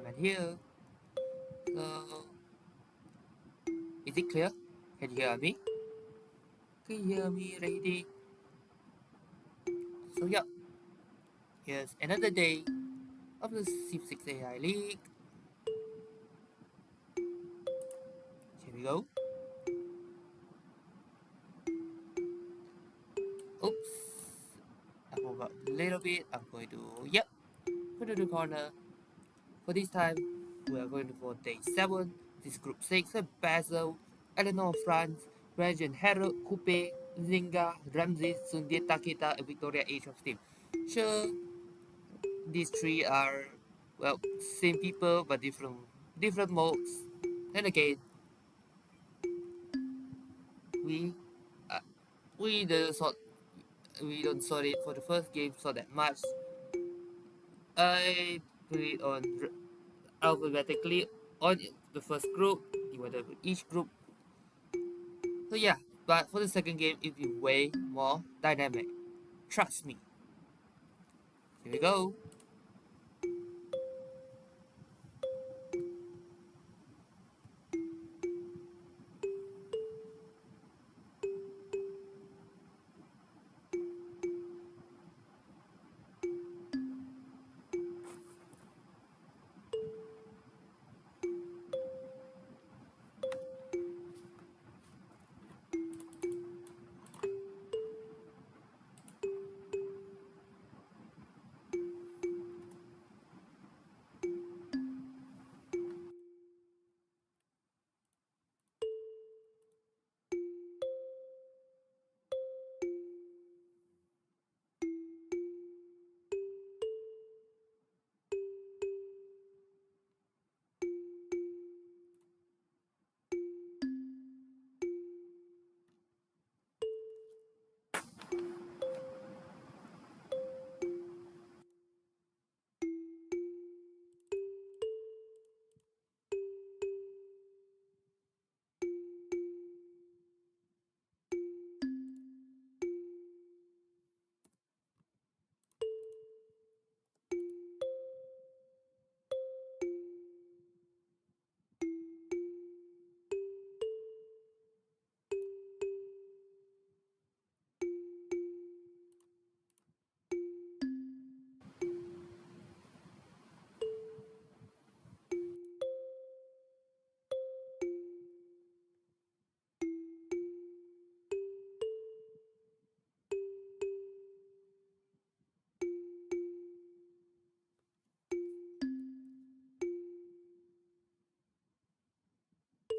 right here. So, is it clear? Can you hear me? Can you hear me, ready? So, yeah, here's another day of the Civ VI AI League. Here we go. Oops, I forgot a little bit. I'm going to, yep, put it in the corner. For this time, we are going for day 7. This is Group 6 with Basil, Eleanor of France, Regent Harold, Coupe, Zinga, Ramses, Sundia Takeda, and Victoria Age of Steam. Sure, these three are, well, same people but different modes. Then again, we uh, we the sort we don't sort it for the first game so that much. I put it on alphabetically on the first group, divided with each group. So yeah, but for the second game it will be way more dynamic. Trust me. Here we go.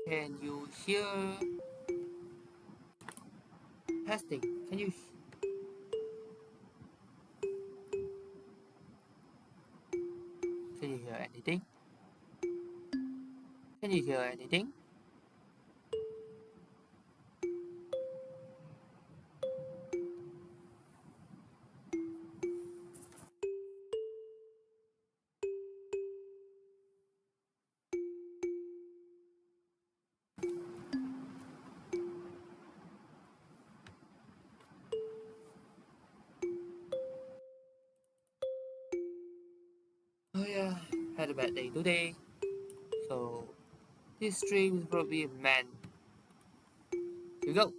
Can you hear testing? Can you hear anything? Can you hear anything? Oh yeah, had a bad day today. So this stream is probably man. Here we go.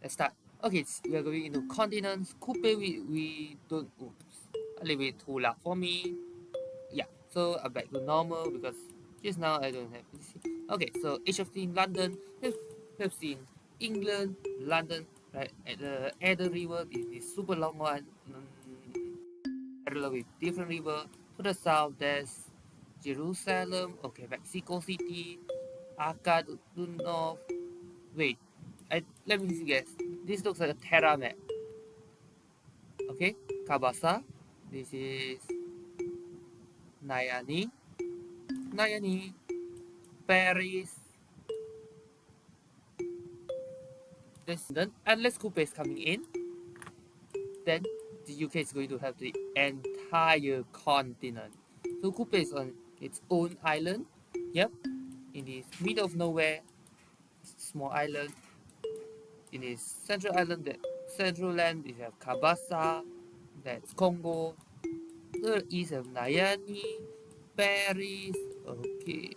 Let's start. Okay, we are going into continents. Coupe we don't oops. A little bit too loud for me. Yeah, so I'm back to normal because just now I don't have PC. Okay, so each of the London have seen England, London, right at the Eder River, this super long one. Parallel with different river. To the south there's Jerusalem, okay, Mexico City, Akka to north. Wait, let me guess. This looks like a Terra map. Okay, Kabasa. This is Nayani. Nayani. Paris. Then unless Coupe is coming in, then the UK is going to have the entire continent. So Coupe is on its own island. Yep, in this middle of nowhere, small island. In this central island, that central land, you have Kabasa, that's Congo. The east of Nayani, Paris. Okay.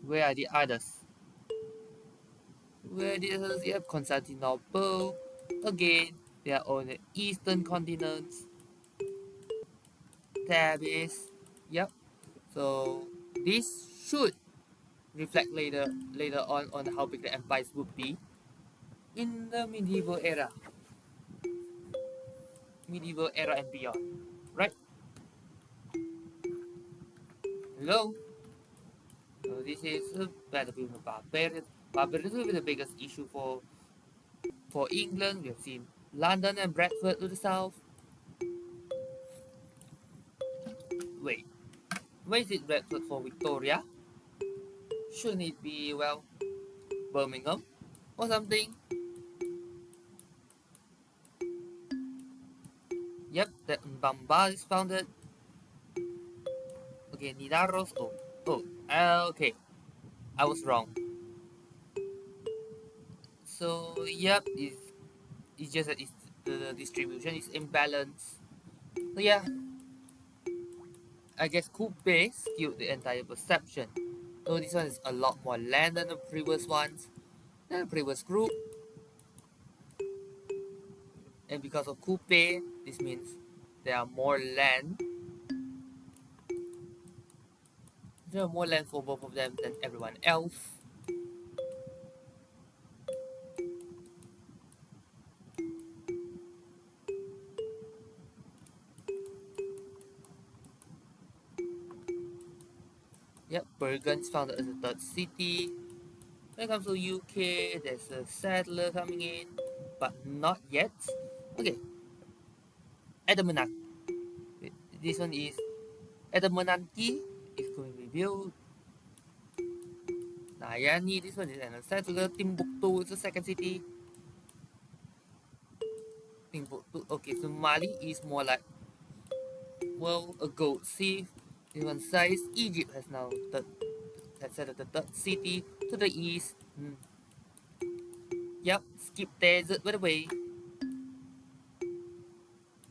Where are the others? Where the others? You have Constantinople. Again, they are on the eastern continents. Thebes. Yep. So this should reflect later on how big the empires would be in the medieval era and beyond. Right? Hello. So this is a battlefield of barbarians. Barbarians will be the biggest issue for England. We have seen London and Bradford to the south. Wait, where is it Bradford for Victoria? Shouldn't it be, well, Birmingham or something? Yep, that Bamba is founded. Okay, Nidaros. Okay. I was wrong. So, yep, it's just that the distribution is imbalanced. So, yeah, I guess Coupe skewed the entire perception. So, this one is a lot more land than the previous ones, than the previous group. And because of Coupe, this means there are more land. There are more land for both of them than everyone else. Yep, Bergen's founded as a third city. When it comes to UK, there's a settler coming in, but not yet. Okay, Edmonton. This one is Edmontonki is going to be built. Nayani, this one is an settler. Timbuktu is the second city. Timbuktu. Okay, so Mali is more like, well, a gold sea. This one size. Egypt has now settled the third city to the east. Yep, skip desert by the way.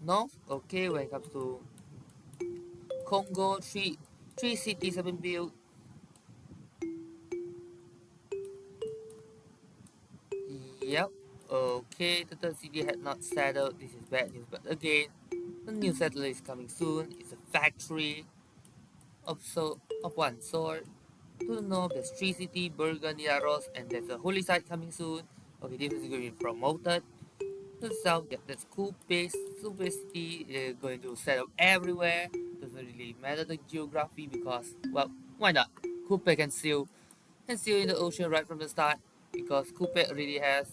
North, okay, when it comes to Congo, three cities have been built. Yep, okay, the third city had not settled. This is bad news, but again, the new settler is coming soon. It's a factory of one sort. To the north, there's three city, Bergen, Yaros, and there's a holy site coming soon. Okay, this is going to be promoted. To the south, there's Coupe, Super City, going to set up everywhere. Doesn't really matter the geography because, well, why not? Coupe can sail in the ocean right from the start because Coupe already has,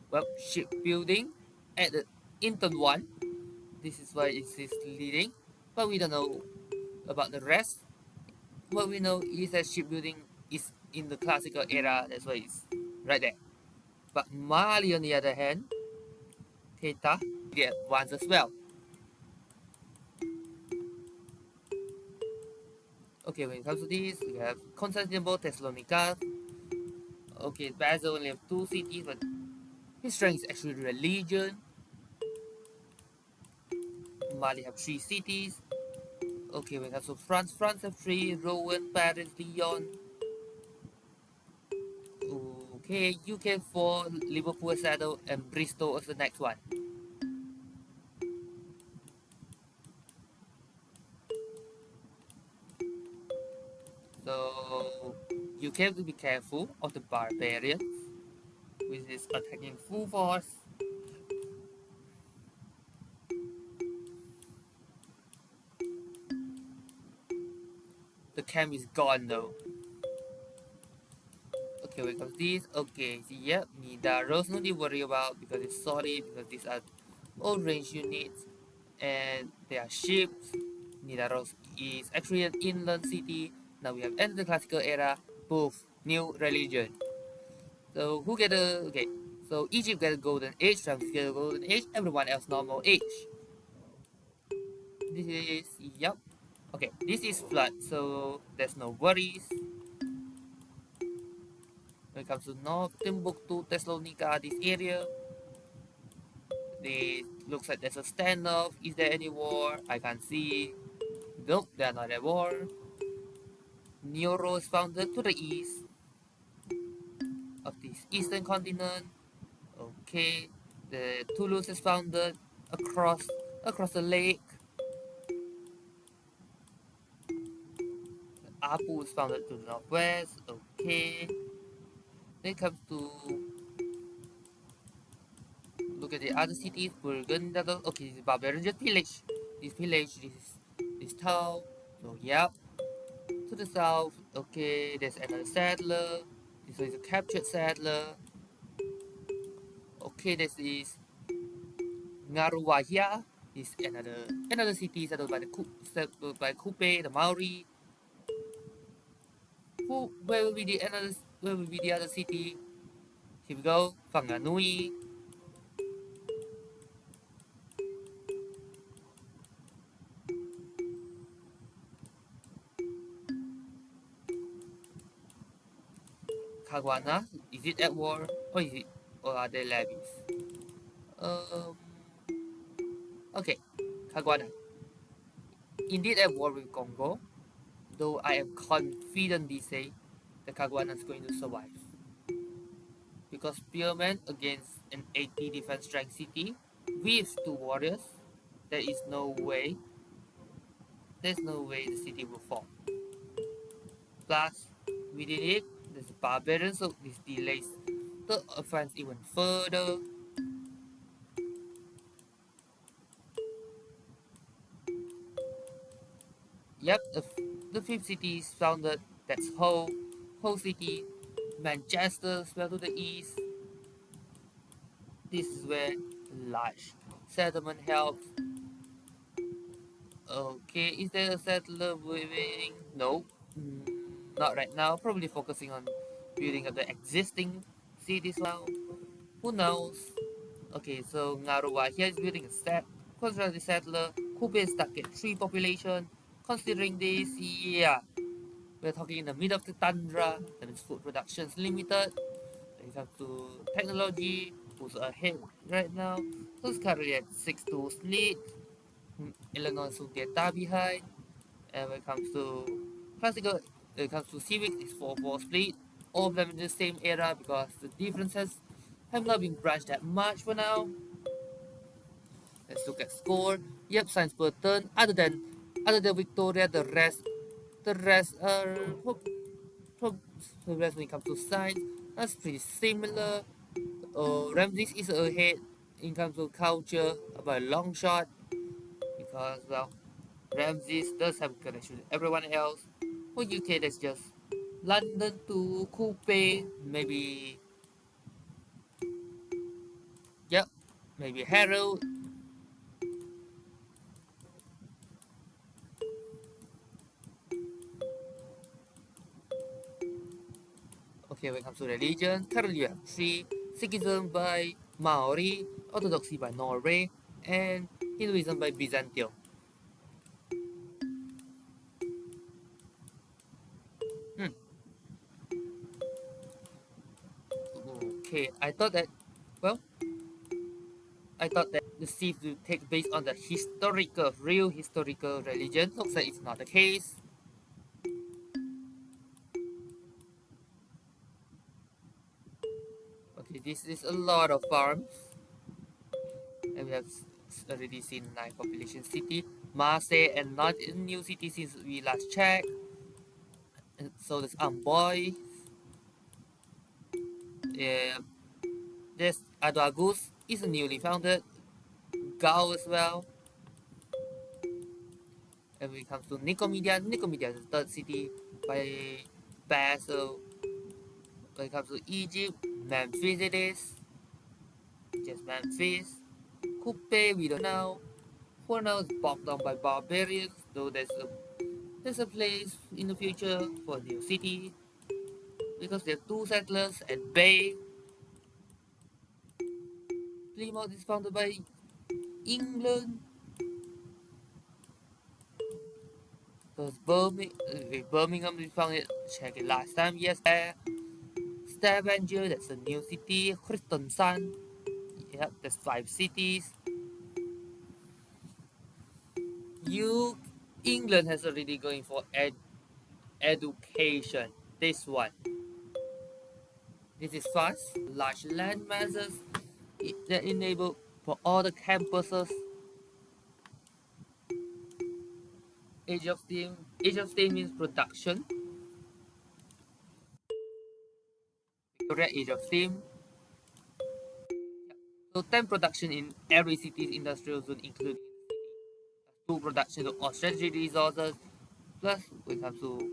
well, shipbuilding at the Inton one. This is why it is leading, but we don't know about the rest. What we know is that shipbuilding is in the classical era. That's why it's right there. But Mali, on the other hand, Keita, the advanced as well. Okay, when it comes to this, we have Constantinople, Thessalonica. Okay, Basil only have two cities, but his strength is actually religion. Mali have three cities. Okay, when it comes to France have three: Rouen, Paris, Lyon. Okay, UK four, Liverpool settled, and Bristol is the next one. So UK have to be careful of the barbarians, which is attacking full force. The camp is gone though. Okay, when it comes to this, okay, see, yep, Nidaros, no need to worry about because it's solid, because these are all range units, and they are ships. Nidaros is actually an inland city. Now we have entered the classical era, both new religion. So who get a, okay, so Egypt get a golden age, France get a golden age, everyone else normal age. This is, yep, okay, this is flood, so there's no worries. When it comes to North, Timbuktu, Thessalonica, this area, It looks like there's a standoff. Is there any war? I can't see. Nope, they are not at war. Neuro is founded to the east of this eastern continent. Okay, the Toulouse is founded across the lake. Apu is founded to the northwest. Okay, then it comes to look at the other cities. Burgundy. Okay, this barbarian just village. This town. So yeah, to the south. Okay, there's another settler. This is a captured settler. Okay, this is Ngaruwahia is another city settled by Kupe, the Maori. Where will be the another? Where will be the other city? Here we go. Whanganui. Kawana. Is it at war or are there levies? Um. Okay. Kawana. Indeed at war with Congo. Though I am confidently say the Kawana is going to survive. Because spearmen against an 80 defense strength city with 2 warriors, there is no way, there's no way the city will fall. Plus, within it, there's barbarians, so this delays the offense even further. Yep, the fifth city is founded, that's Hull City, Manchester, well to the east. This is where large settlement helps. Okay, is there a settler living? No, not right now. Probably focusing on building up the existing cities now. Who knows? Okay, so Ngaruwa here is building a constructed settler. Kupe is stuck at 3 population. Considering this, yeah, we're talking in the middle of the tundra. That means food production is limited. When it comes to technology, who's ahead right now? So it's currently at 6-2 split. Illinois will get that behind. And when it comes to classical, when it comes to civics, it's 4-4 split. All of them in the same era because the differences have not been branched that much for now. Let's look at score. Yep, science per turn. Other than Victoria, the rest are the rest when it comes to science. That's pretty similar. Ramses is ahead in terms of culture by a long shot because well Ramses does have a connection with everyone else. For UK, that's just London to Coupe, maybe, yep, maybe Harold. Okay, when it comes to religion, currently you have 3 Sikhism by Maori, Orthodoxy by Norway, and Hinduism by Byzantium. Hmm. Okay, well, I thought that the Civ will take based on the real historical religion. Looks like it's not the case. Okay, this is a lot of farms. And we have already seen 9 population city. Marseille and not a new city since we last checked. And so there's Amboy. Yeah, there's Aduagus is newly founded. Gao as well. And when it comes to Nicomedia is the third city by Basel. When it comes to Egypt, Memphis it is. Just Memphis. Coupe, we don't know. For now, it's bogged down by barbarians, though there's a place in the future for a new city because there are 2 settlers at Bay. Plymouth is founded by England. Because Birmingham we found it, check it last time, yes. Stavanger, that's a new city. Kristiansand, Yep, that's 5 cities. You, England has already going for education. This one. This is fast, large land masses that enable for all the campuses. Age of steam. Age of steam means production. Victoria age of steam. So 10 production in every city's industrial zone, including two production of strategic resources. Plus, when it comes to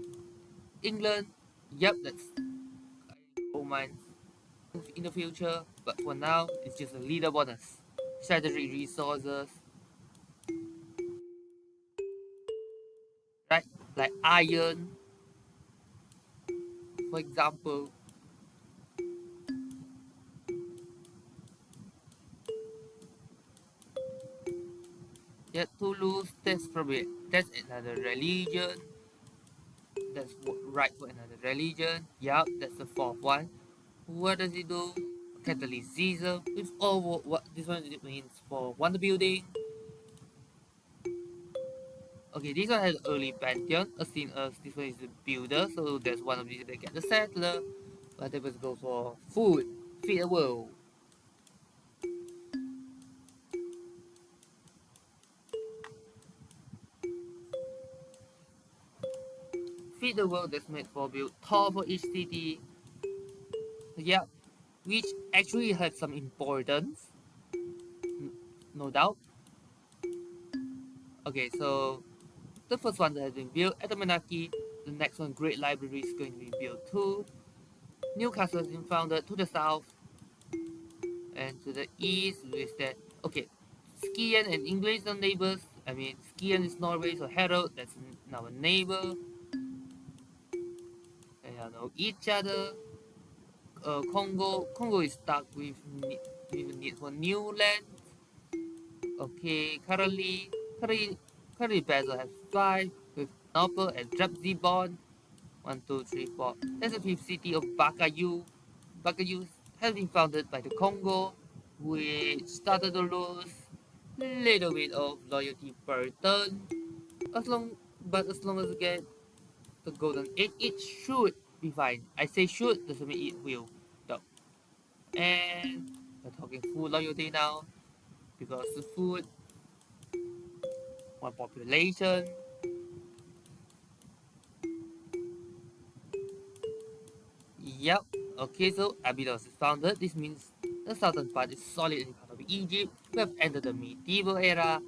England, yep, that's coal mines in the future. But for now, it's just a leader bonus. Strategic resources, right? Like iron, for example. Yeah, Toulouse, that's another religion. That's right for another religion. Yup, that's the fourth one. What does it do? Catholicism. It's all what this one means for wonder building. Okay, this one has early pantheon, as seen as this one is the builder, so that's one of these that get the settler. But they must go for food, feed the world. Feed the world that's made for build tall for each city. Yeah, which actually has some importance, no doubt. Okay, so the first one that has been built at the monarchy, the next one, Great Library, is going to be built too. Newcastle has been founded to the south, and to the east with that. Okay, Skian and English are neighbors. I mean, Skian is Norway, so Harold, that's our neighbor. They know each other. Congo is stuck with need for new land. Okay, currently Basil has 5 with Noble and Drabzibon. 1, 2, 3, 4. That's the fifth city of Bakayu. Bakayu has been founded by the Congo, which started to lose little bit of loyalty per turn. As long, but as long as you get the golden age, it should be fine. I say should doesn't mean it will, though. And we're talking food loyalty now because the food, one population. Yep. Okay, so Abydos is founded. This means the southern part is solid in part of Egypt. We have entered the medieval era.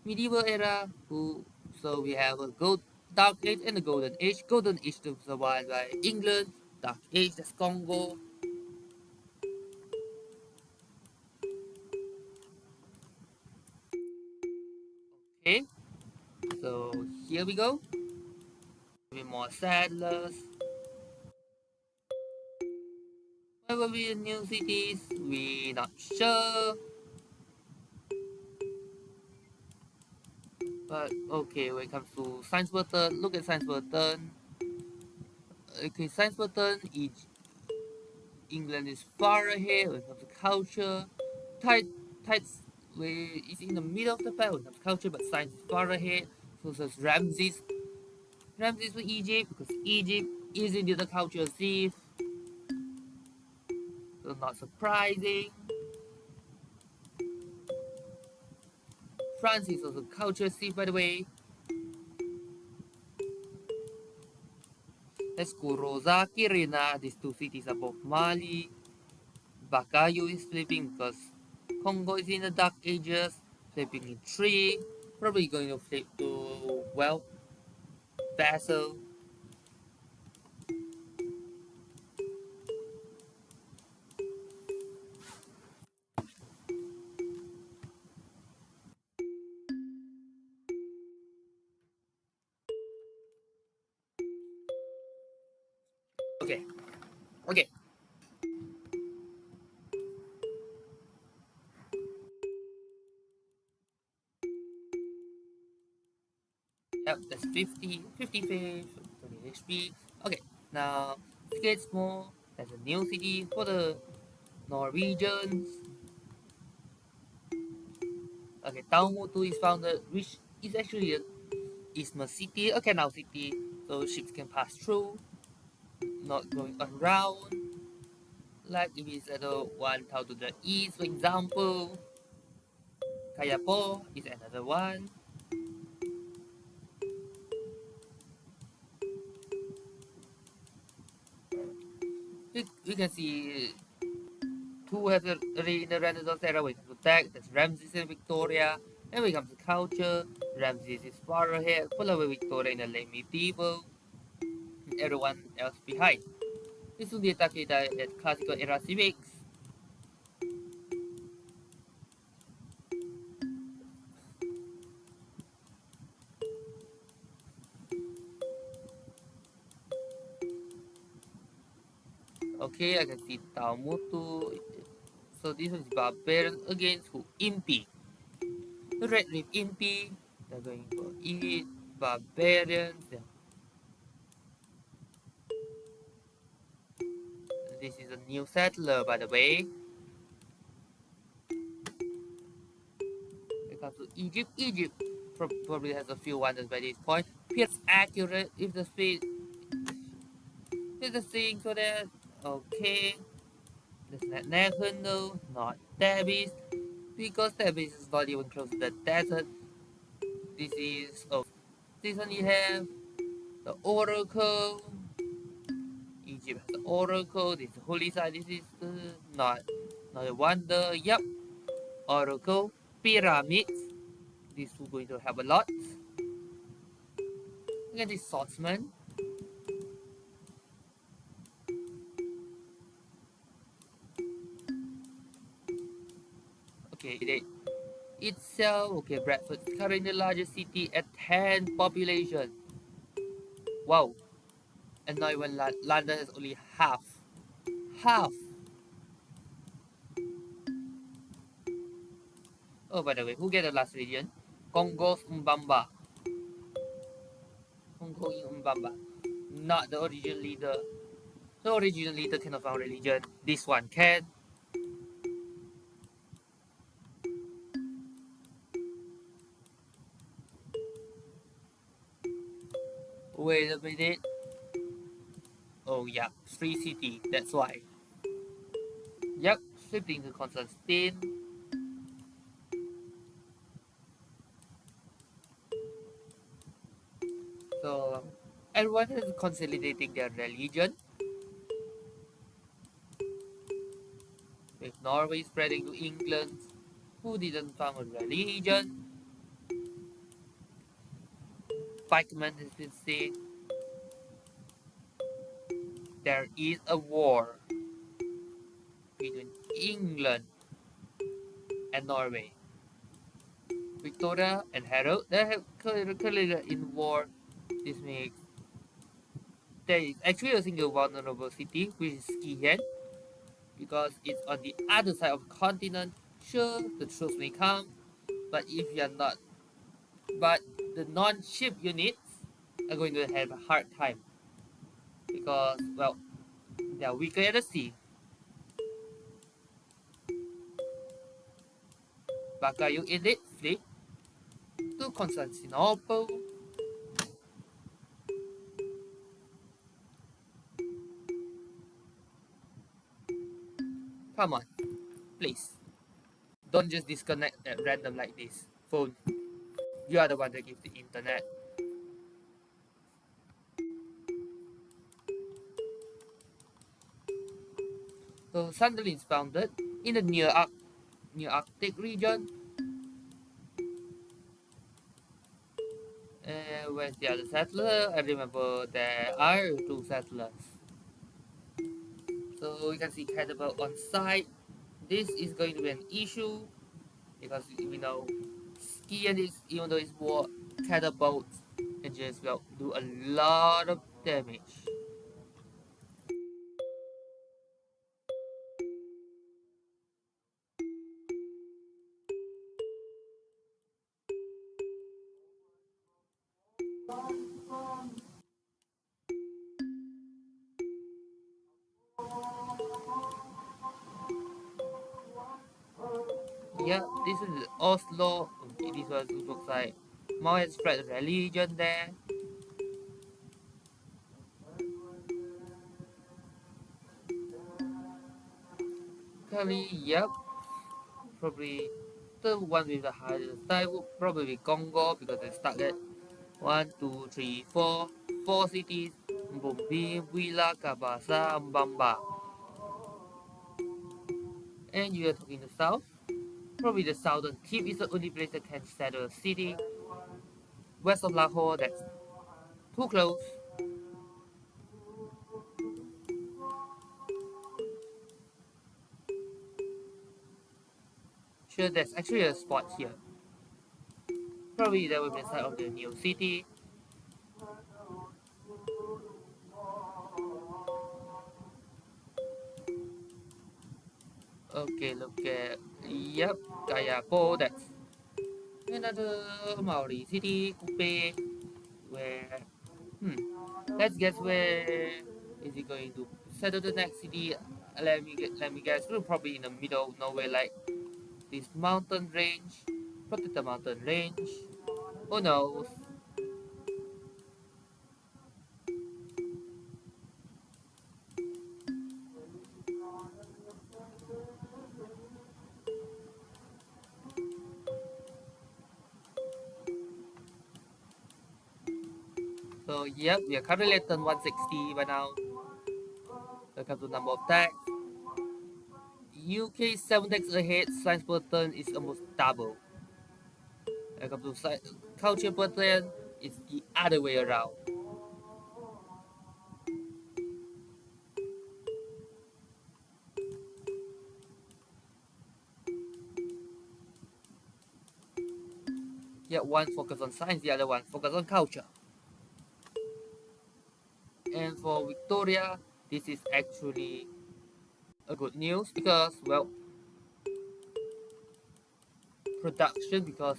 Medieval era, so we have a gold dark age and the golden age. Golden age to survived by England. Dark age, that's Congo. Okay, so here we go. With more settlers. Where will be the new cities? We not sure. But okay, when it comes to Science Burton, look at Science Burton. Okay, Science Burton, England is far ahead when it comes to culture. Tide, Tides is in the middle of the pack when it comes to culture, but science is far ahead. So says Ramses. Ramses for Egypt because Egypt is indeed the culture thief. So not surprising. France is also culture thief, by the way. Let's go Rosa, Kirina. These two cities are both Mali. Bakayu is flipping because Congo is in the Dark Ages. Flipping in 3. Probably going to flip to, well, Basel. Okay, okay. Yep, that's 50, 55, 20 HP. Okay, now Skidmore, that's a new city for the Norwegians. Okay, Taumutu is founded, which is actually a isthmus city, a canal city, so ships can pass through, not going around. Like if it's at the one town to the east, for example, Kayapo is another one. We can see two has already in the Renaissance era when it comes to tech, that's Ramses and Victoria. And when it comes to culture, Ramses is far ahead, followed by Victoria in the late medieval, and everyone else behind. This will be attacked at classical era civics. Okay, I can see Taumutu. So this is barbarians against who? Impi. The Red Reef Impi. They're going for it. Barbarians. Yeah. This is a new settler, by the way. When it comes to Egypt, Egypt probably has a few wonders by this point. Pierce accurate if the speed is the thing so that okay. There's not Nehunu, not Thebes, because Thebes is not even close to the desert. This is this one you have the Oracle. Egypt has the Oracle. This is the holy site. This is not a wonder. Yup, Oracle pyramids. This is going to have a lot. Look at this swordsman. Okay, they itself. Okay, Bradford is currently the largest city at 10 population. Wow, and not even London has only half. Half. Oh, by the way, who get the last region? Congo's Mbamba. Congo in Mbamba. Not the original leader. The original leader cannot found religion. This one can. Wait a minute. Oh yeah, free city. That's why. Yep, sibling to Constantine. So everyone is consolidating their religion, with Norway spreading to England. Who didn't found a religion? Pikeman has been saying there is a war between England and Norway. Victoria and Harold, they have clearly in war. This makes there is actually a single vulnerable city, which is Skihen, because it's on the other side of the continent. Sure, the troops may come, but if you're not, but the non-ship units are going to have a hard time because, well, they are weaker at the sea. Bakayu elite fleet to Constantinople. Come on, please. Don't just disconnect at random like this. Phone, you are the one that gives the internet. So Sunderland is founded in the near Arctic region. Where's the other settler? I remember there are two settlers. So you can see Cannibal on site. This is going to be an issue because we know skiing is, even though it's war, catapults and just will do a lot of damage. Yeah, this is Oslo. Okay, this was looks like more spread religion there. Currently, yep, probably the one with the highest style would probably be Congo because they stuck at one, two, three, four cities. Mbumbi, Willa, Kabasa, Mbamba. And you are talking the south. Probably the southern tip is the only place that can settle a city. West of Lahore, that's too close. Sure, there's actually a spot here. Probably that will be the site of the new city. Okay, look at, yep, Kayako, that's another Maori city, Kupe, where, hmm, let's guess where is he going to settle the next city. Let me guess, we're probably in the middle of nowhere, like this mountain range, protect the mountain range. Who knows? So yep, we are currently at turn 160 by now. Welcome to number of tags. UK 7 decks ahead, science per turn is almost double. Welcome to culture per turn, it's the other way around. Yeah, one focus on science, the other one focus on culture. And for Victoria, this is actually a good news because, well, production, because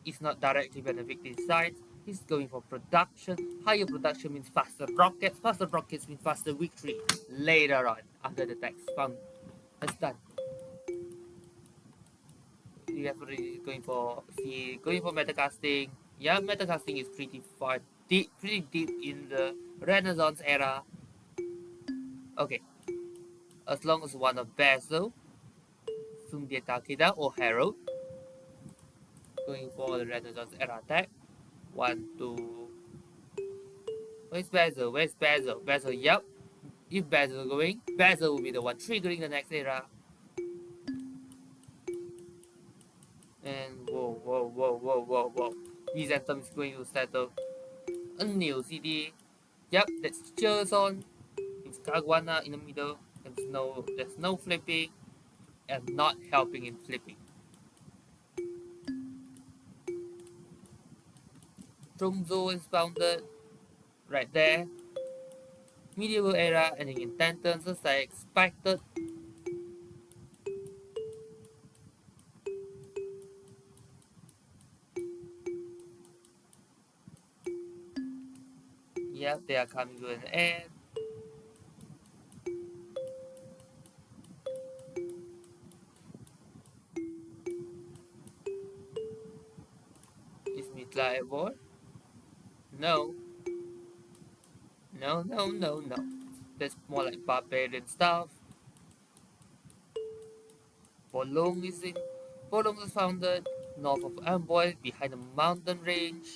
it's not directly benefiting science, it's going for production. Higher production means faster rockets means faster victory later on after the text found that's done. You have already going for metacasting. Yeah, metacasting is pretty deep in the Renaissance era. Okay, as long as one of Basil, Sundiata or Harold, going for the Renaissance era attack. One, two. Where's Basil? Where's Basil? Basil, yep. If Basil going, Basil will be the one triggering the next era. And whoa. This anthem is going to settle a new city. Yep, that's Cherson. It's Kagwana in the middle. There's no flipping and not helping in flipping. Tromso is founded right there. Medieval era ending in 10 turns as I expected. Yep, they are coming to an end. Is Mitla a war? No, no. That's more like barbarian stuff. Bolong is in. Bolong is founded north of Amboy behind the mountain range.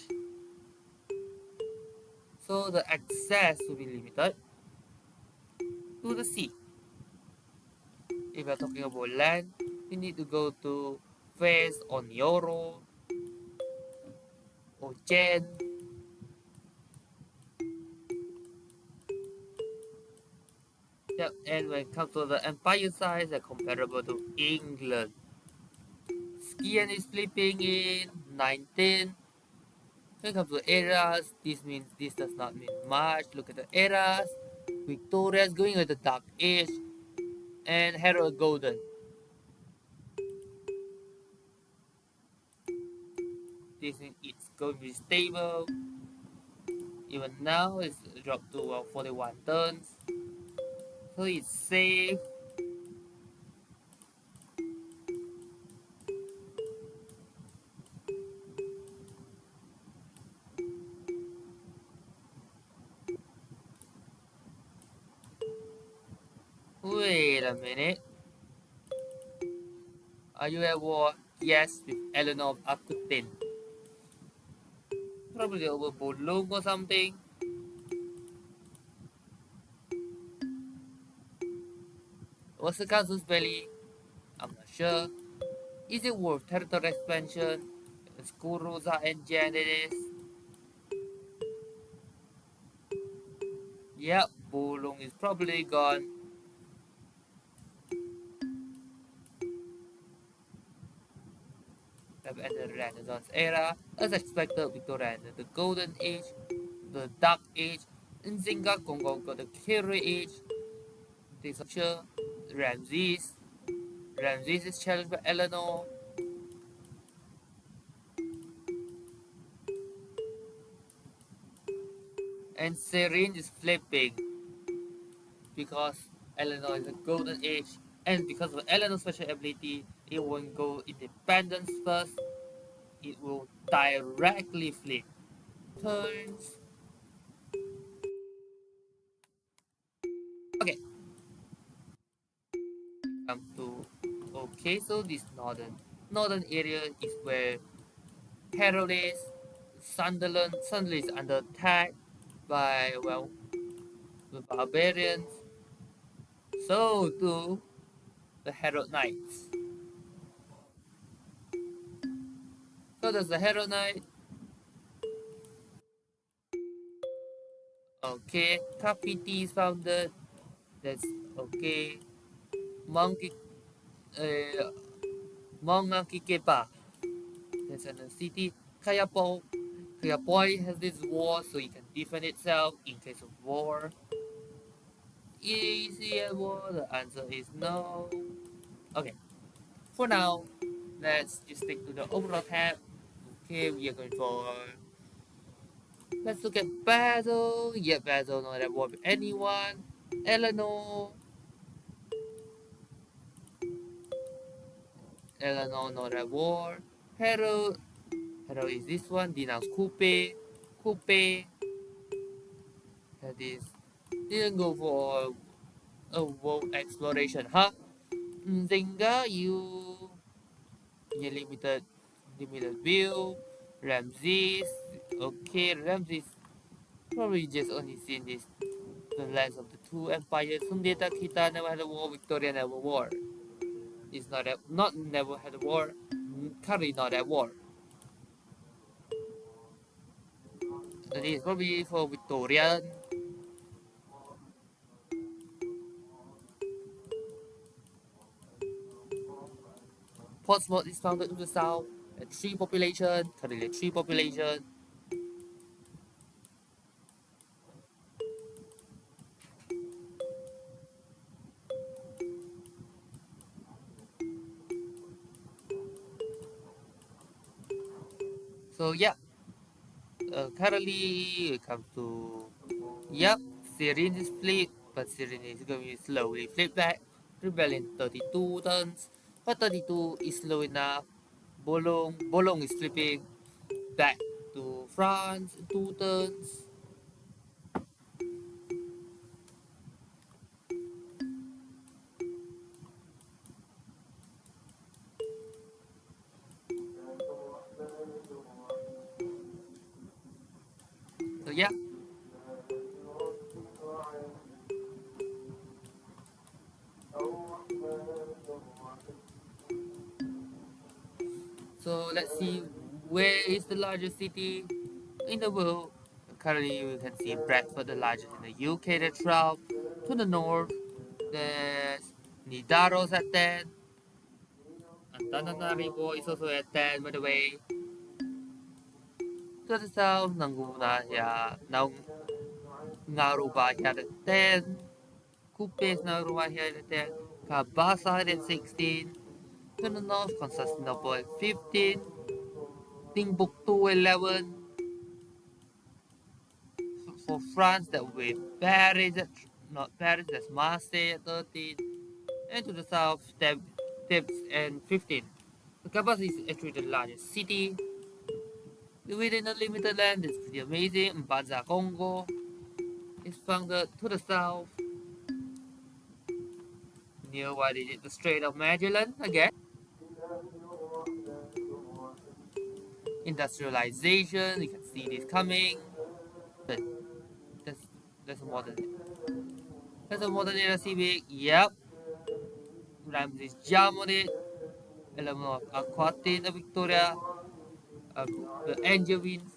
So the access will be limited to the sea. If you're talking about land, you need to go to Fez or Nioro or Jen. Yep, and when it comes to the empire size, they're comparable to England. Skian is flipping in 19. When it comes to eras, this does not mean much. Look at the eras. Victoria is going with the Dark Age and Harold Golden. This means it's going to be stable. Even now, it's dropped to 41 turns. So it's safe. a minute. Are you at war? Yes, with Eleanor of Aquitaine. Probably over Boulogne or something. What's the casus belli? I'm not sure. Is it worth territory expansion? Scurosa and Janice. Yep, Boulogne is probably gone. Have entered the Renaissance era. As expected, Victorian, the Golden Age, the Dark Age, and Zinga Congo got the Kiri Age. This sure. Ramses. Ramses is challenged by Eleanor. And Serene is flipping because Eleanor is a golden age, and because of Eleanor's special ability, it won't go independence first, it will directly flip. Turns. Okay, come to okay, so this northern area is where Harold is. Sunderland is under attack by the barbarians. So too the Herald Knights. So does the Herald Knight. Okay, Kapiti is founded. That's okay. Monkey, uh, Monkey Kepa. That's in the city. Kayapo. Kayapoi has this war, so it can defend itself in case of war. Is it a war? The answer is no. Okay, for now, let's just stick to the overall tab. Okay, we are going for. Let's look at battle. Yeah, battle, not at war with anyone. Eleanor. Eleanor, not at war. Harold. Harold is this one. Denounce Coupe. Coupe. That is. Didn't go for a world exploration, huh? Zenga, you limited view. Ramses. Okay, Ramses probably just only seen this the last of the two empires. Sundeta Kita never had a war. Victoria never war. It's not never had a war. Currently not at war. That is probably for Victorian. Portsmouth is founded to the south. At three population. Currently three population. So yeah, currently it comes to yep, Syrian is split, but Syrian is going to slowly flip back. Rebellion 32 turns, but 32 is slow enough. Boulogne is flipping back to France in 2 turns. So yeah, so let's see where is the largest city in the world. Currently, you can see Bradford, the largest in the UK, at 12. To the north, there's Nidaros at 10. Antananarivo is also at 10, by the way. To the south, Naruba at 10. Kupes Naruba at 10. Kabasa at 16. To the north, Constantinople at 15. Timbuktu 11. For France, that will be Paris at, not Paris, that's Marseille at 13. And to the south, Thebes and 15. The Kabas is actually the largest city. Within a limited land is pretty amazing. Mbanza Congo is founded to the south. Near what is it? The Strait of Magellan again. Industrialization, you can see this coming. But that's that's a modern. That's a modern era civic. Yep. Ramses jump on it. Element of Aquatin of Victoria. Uh, the angel winds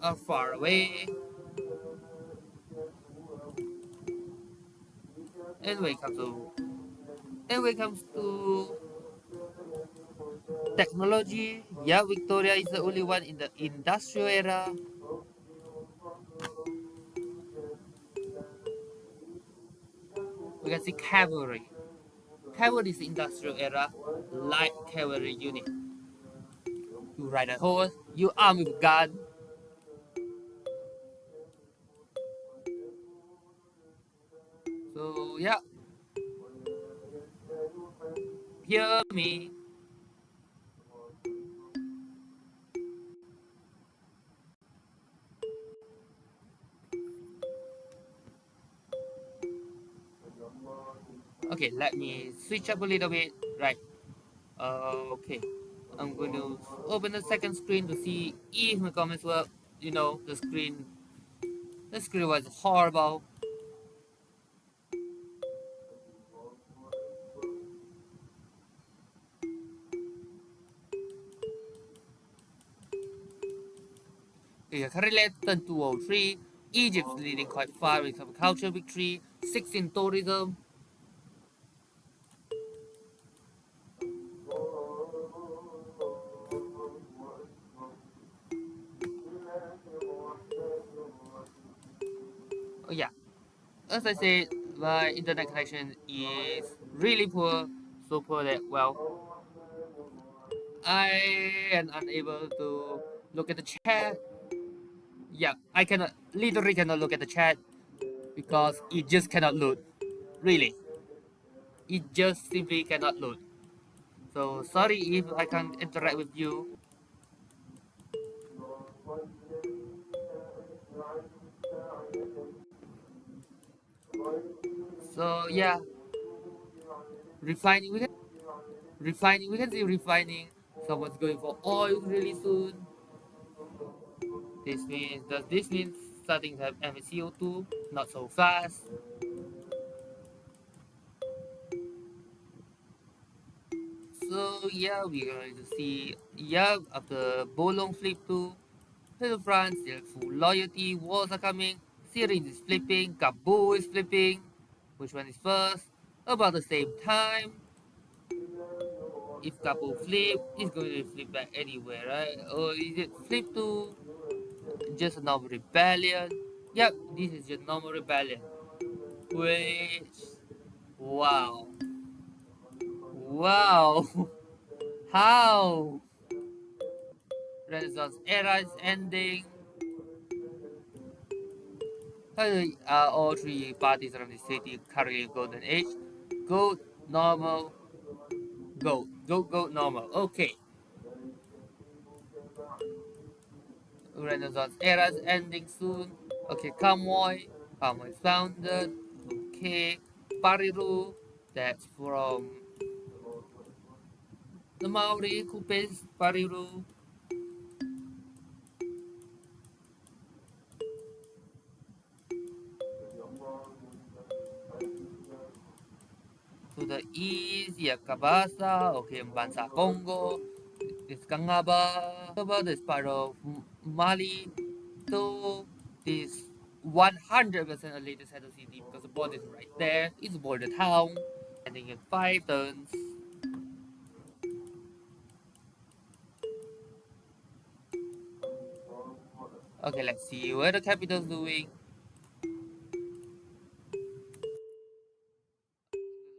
are far away. And when it comes to technology, yeah, Victoria is the only one in the industrial era. We can see cavalry. Cavalry is the industrial era. Light cavalry unit. You ride a horse. You arm with a gun. So yeah, hear me. Okay, let me switch up a little bit. Right. Okay. I'm going to open the second screen to see if my comments work. You know, the screen was horrible. Currently turn 203. Egypt's leading quite far with some culture victory. 16 tourism. Oh yeah. As I said, my internet connection is really poor. So poor that I am unable to look at the chat. Yeah, I cannot literally cannot look at the chat because it just cannot load. Really. It just simply cannot load. So sorry if I can't interact with you. So yeah, refining we can see refining. Someone's going for oil really soon. Does this mean starting to have MaCO2? Not so fast. So yeah, we're going to see after Bolong flip to France, still full loyalty, wars are coming, Syrian is flipping, Kabul is flipping. Which one is first? About the same time. If Kabul flip, it's going to flip back anywhere, right? Or is it flip to just a normal rebellion? Yep, this is just normal rebellion. Which, wow, wow, how? Renaissance era is ending. All three parties around the city currently golden age. Gold, normal, gold, normal. Okay, Renaissance era is ending soon. Okay, Convoy is founded. Okay, Pariru, that's from the Maori Kupes, Pariru. To the east, Yakabasa, okay, Bansa Congo, this Kangaba, this part of Mali. So this 100% a latest settled city because the border is right there. It's a border town. Ending in 5 turns. Okay, let's see what the capital's doing.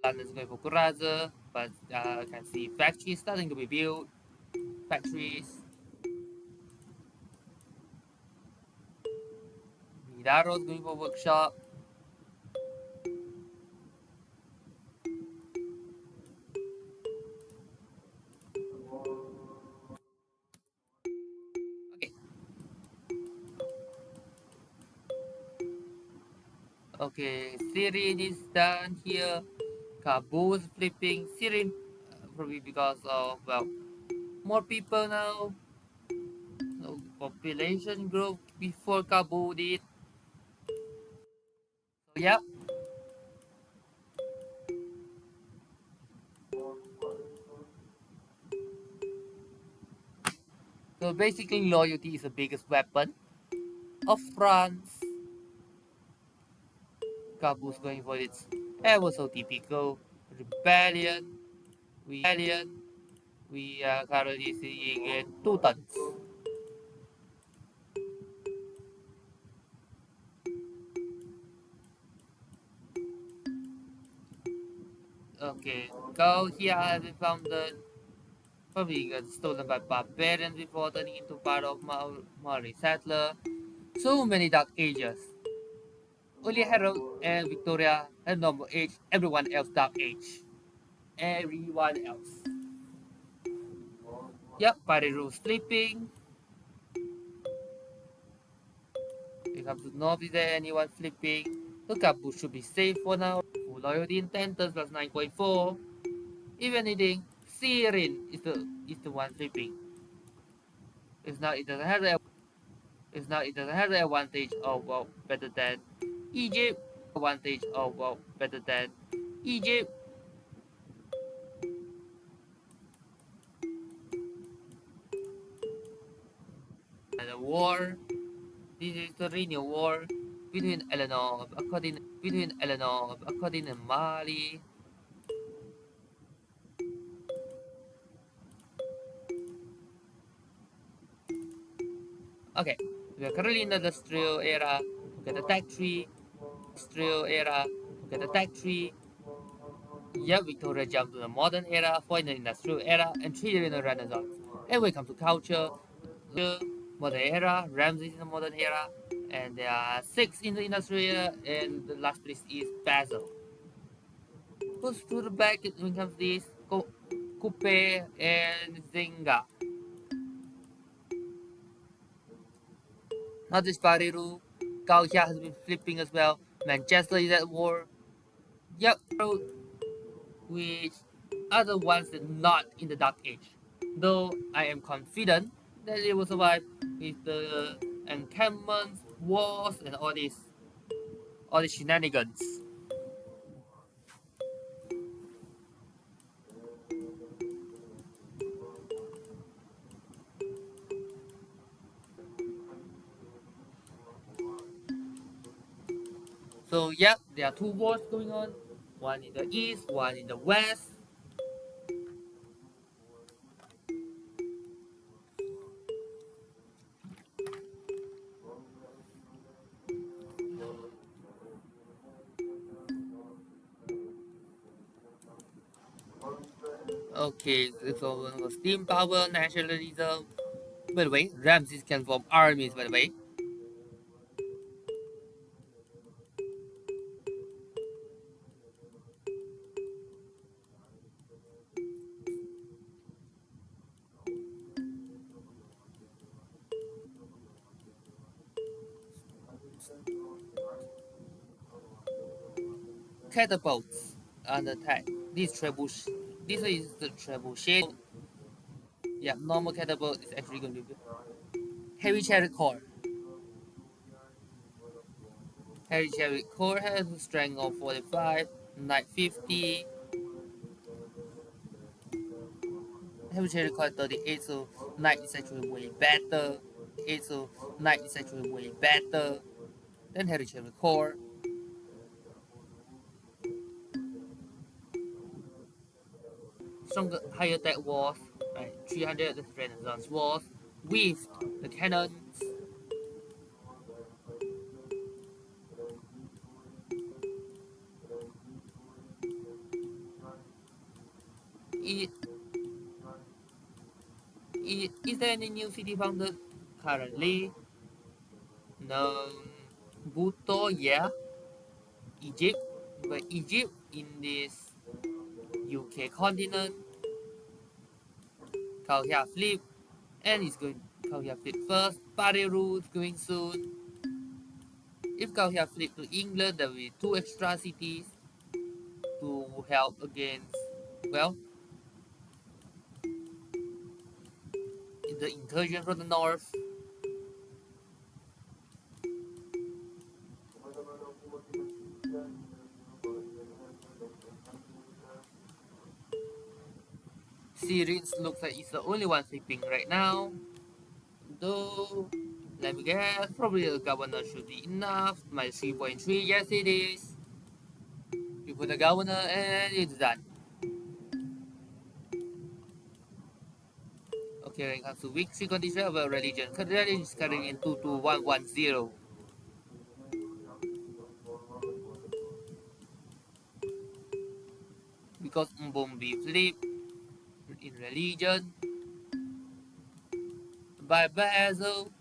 London's going for Kuraza, but you can see factories starting to be built. Factories. Midaro's going for workshop. Okay, okay, Syrian is done here. Kabul is flipping. Syrian, probably because of, well, more people now. No population growth before Kabul did. So yeah. So basically, loyalty is the biggest weapon of France. Kabul's going for its ever so typical rebellion. We are currently seeing in two tons. Okay, Gao here has been founded, probably got stolen by barbarians before turning into part of Maori settler. So many dark ages. Only Harold and Victoria had normal age, everyone else dark age. Everyone else. Yep, party rule sleeping. When it comes to North, is there anyone flipping? The couple should be safe for now. Full loyalty in 10 turns plus 9.4. If anything, Syrian is the one flipping. It's not it doesn't have the advantage of, well, better than Egypt. Advantage of, well, better than Egypt. And the war. This is the renewal war between Eleanor of Akkadin and Mali. Okay, we are currently in the industrial era. Get the tech tree. Industrial era. Get the tech tree. Yeah, Victoria jumped to the modern era, for in the industrial era, and treated in the Renaissance. And when it comes to culture, modern era, Ramses in the modern era, and there are six in the industrial era, and the last place is Basil. Goes to the back when it comes to this, Coupe and Zinga. Not just Bariru, Gaoxia has been flipping as well. Manchester is at war. Yep, which are the ones that not in the Dark Age. Though I am confident that it will survive with the encampments, wars, and all these shenanigans. So yeah, there are two wars going on. One in the east, one in the west. Okay, so steam power, nationalism. By the way, Ramses can form armies, by the way. Catapults on attack. This is the trebuchet. Yeah, normal catapult is actually going to be heavy chariot core. Heavy chariot core has a strength of 45, knight 50. Heavy chariot core 38, so knight is actually way better. So knight is actually way better than heavy chariot core. Stronger, higher tech walls, right? 300 Renaissance walls with the cannons. Is, is there any new city founded currently? No. Bhutto, yeah. Egypt, but Egypt in this UK continent. Kauhia flip, and it's going Kauhia flip first. Pareru is going soon. If Kauhia flip to England, there will be two extra cities. to help against, well, the incursion from the north. Syrians looks like it's the only one sleeping right now. Though, let me guess, probably the governor should be enough. My 3.3, yes it is. You put the governor and it's done. Okay, when it comes to victory condition of a religion, religion is carrying in 22110. Because Mbombi flip in religion by Basil.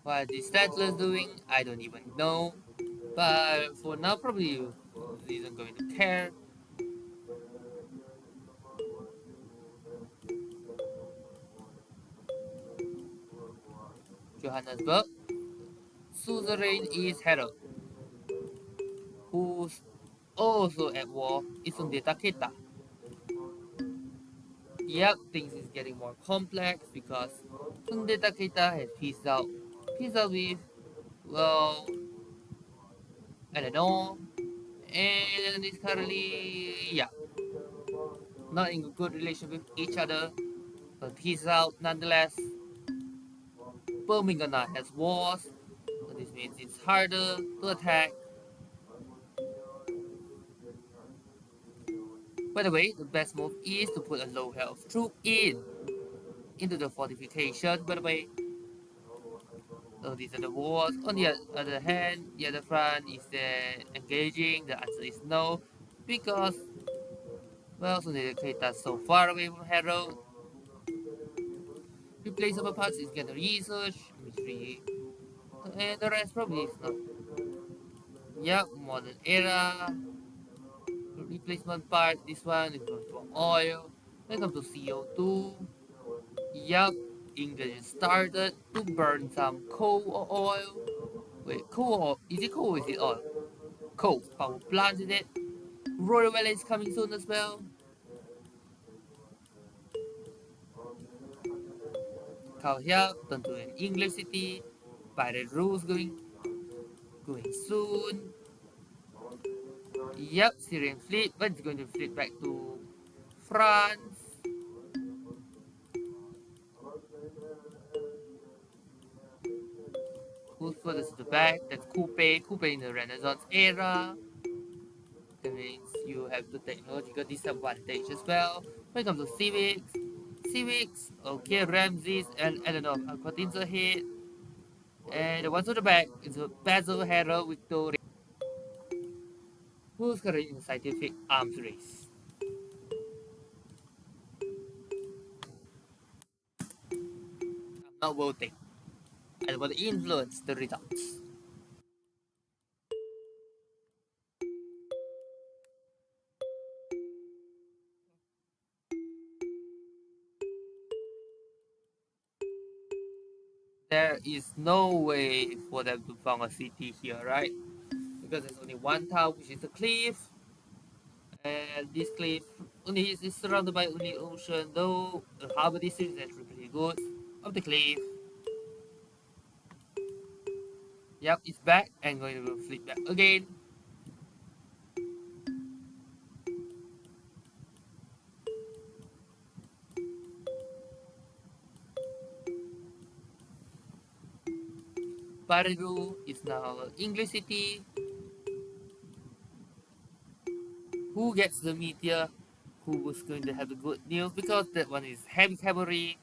What the settlers doing, I don't even know. But for now, probably isn't going to care. Johannesburg, suzerain is Harold, who's also at war, is Sundeta Keita. Yep, things is getting more complex because Sundeta Keita has peace out with, well, I don't know, and is currently, yeah, not in a good relation with each other, but peace out nonetheless. Birmingham has wars, so this means it's harder to attack. By the way, the best move is to put a low health troop into the fortification. By the way, so these are the wars. On the other hand, the other front is engaging. The answer is no, because well, Sunday Keita so far away from Harold. Replaceable parts is get research, mystery, and the rest probably is not. Yep, modern era. Replacement part, this one is going to oil. When it comes to CO2, yup, England started to burn some coal or oil. Wait, coal or is it coal or is it oil? Coal, power plant in it. Royal Valley is coming soon as well. Calhia turned to an English city. Pirate rules going soon. Yup, Syrian fleet, but it's going to fleet back to France. Who's furthest to the back? That's Coupe. Coupe in the Renaissance era. That means you have the technological disadvantage as well. When it comes to civics, okay, Ramses and Eleanor Aquatine's ahead. And the ones on the back is a Basil Hero Victoria, who's currently in scientific arms race. I'm not voting. I want to influence the results. There is no way for them to found a city here, right? Because there's only one town, which is a cliff, and this cliff only is surrounded by only ocean. Though the harbor district is actually pretty good. Of the cliff, yep, it's back and going to flip back again. Peru is now English city. Who gets the meteor? Who was going to have the good news? Because that one is heavy cavalry.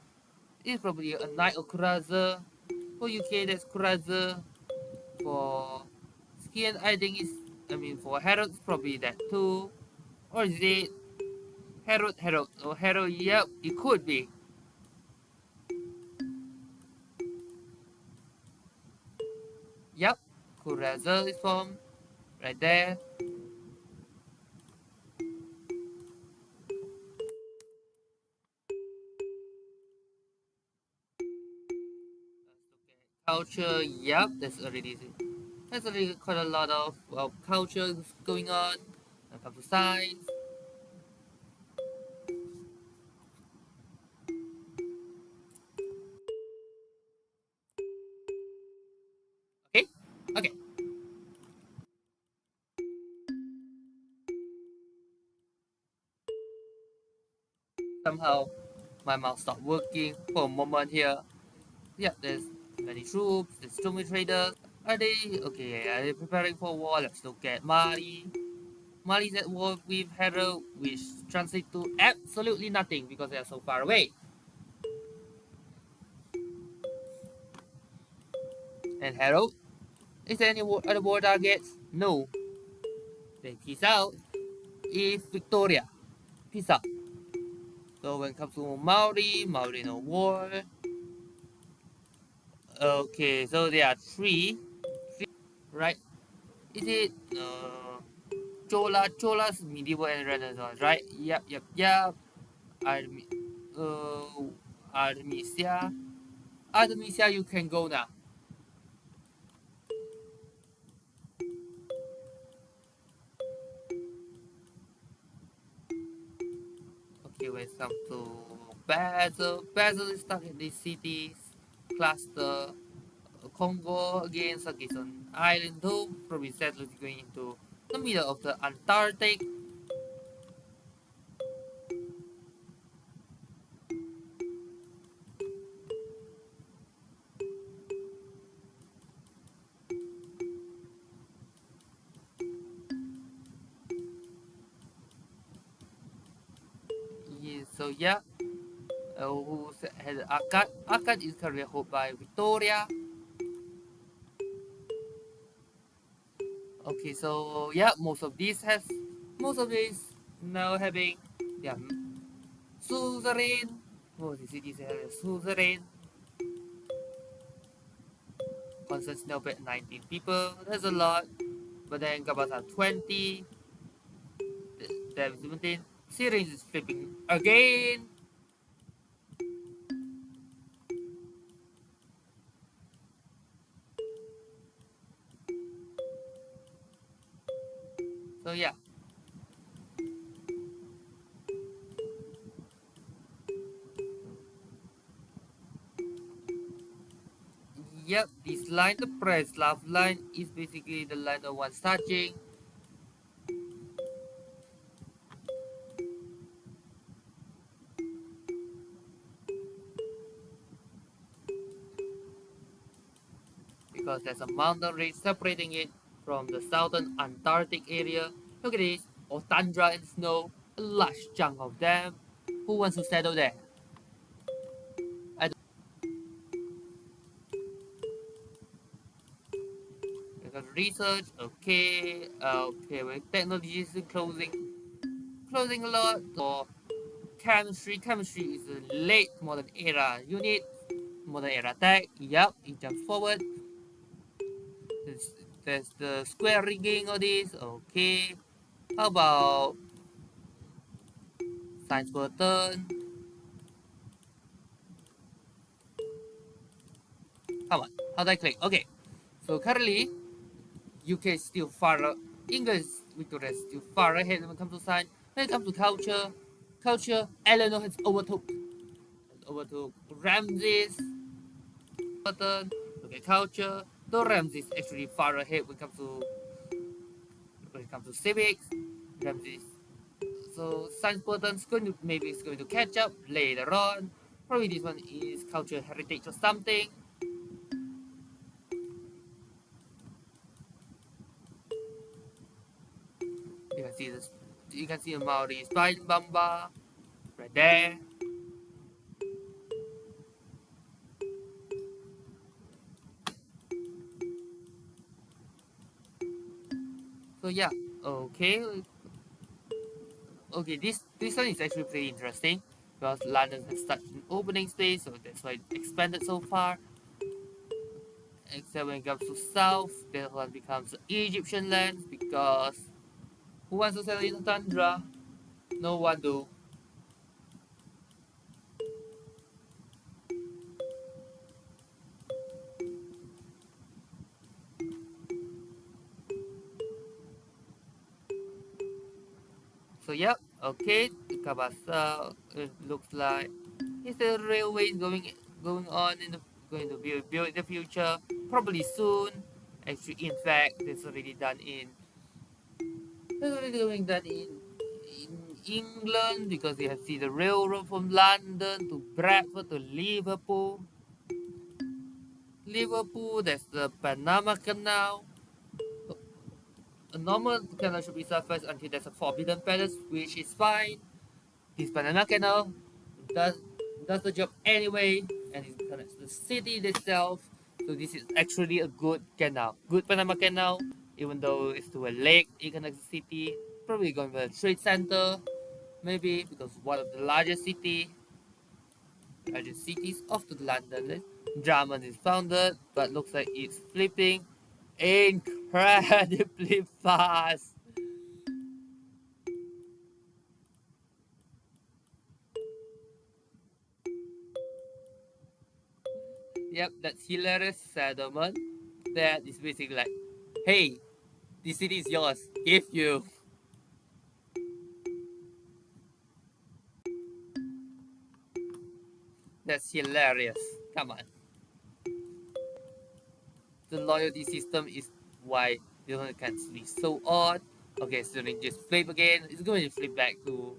It's probably a knight of Kuraza. For UK, that's Kuraza. For Skian, I think it's. I mean, for Herald, it's probably that too. Or is it Herald? Or Herald? Yep, it could be. Yep, Kuraza is from right there. Culture, yep, there's already quite a lot of culture going on when it comes to science. Okay, okay. Somehow my mouse stopped working for a moment here. Yeah, there's many troops, there's so many traders. Are they okay? Are they preparing for war? Let's look at Mali. Mali's at war with Hero, which translates to absolutely nothing because they are so far away. And Hero, is there any other war targets? No. Then peace out. Is Victoria. Peace out. So when it comes to Maori, Maori no war. Okay, so there are three, right? Is it Chola's medieval and Renaissance, right? Yep. Armi, uh, Artemisia. Artemisia, you can go now. Okay, when it comes to Basil is stuck in these cities. Cluster. Congo again, stuck is an island though. Probably settlers going into the middle of the Antarctic. Yeah, so yeah, who has Akkad? Akkad is currently held by Victoria. Okay, so yeah, most of these now having yeah suzerain. What is it? Suzerain. Constantinople 19 people. That's a lot. But then Gabata 20. Then 17. Syria is flipping again. So yeah, yep. This line, the press love line, is basically the line of one touching because there's a mountain range separating it from the southern Antarctic area. Look at this, all tundra and snow, a large chunk of them. Who wants to settle there? I don't. Because research, okay, with technology is closing a lot. For chemistry is a late modern era unit, modern era tech. Yup, it jumps forward. There's, there's the square rigging of this. Okay, how about science button? Come on, how do I click? Okay, so currently UK is still English Victoria is still far ahead when it comes to science. When it comes to culture, Eleanor has overtook Ramses button. Look at culture. Though Ramses is actually far ahead when it comes to civics. Ramses. So science button's going to catch up later on. Probably this one is culture heritage or something. You can see this. You can see the Maori spine bamba right there. So yeah, okay, okay. This one is actually pretty interesting because London has such an opening space, so that's why it expanded so far. Except when it comes to south, that one becomes Egyptian land because who wants to settle in the tundra? No one do. yep, okay. Kabasa, it looks like is the railway going on in the going to be built in the future? Probably soon. Actually, in fact, it's already doing that in England because you have see the railroad from London to Bradford to Liverpool. Liverpool, there's the Panama Canal. A normal canal should be surfaced until there's a forbidden palace, which is fine. This Panama Canal does does the job anyway, and it connects the city itself. So this is actually a good canal, good Panama Canal. Even though it's to a lake, it connects the city. Probably going to a trade center, maybe because one of the largest cities of the London. Drummond is founded, but looks like it's flipping incredibly fast. Yep, that's hilarious settlement. That is basically like, hey, this city is yours. If you. That's hilarious. Come on. The loyalty system is why the one can be so odd. Okay, so then just flip again. It's going to flip back to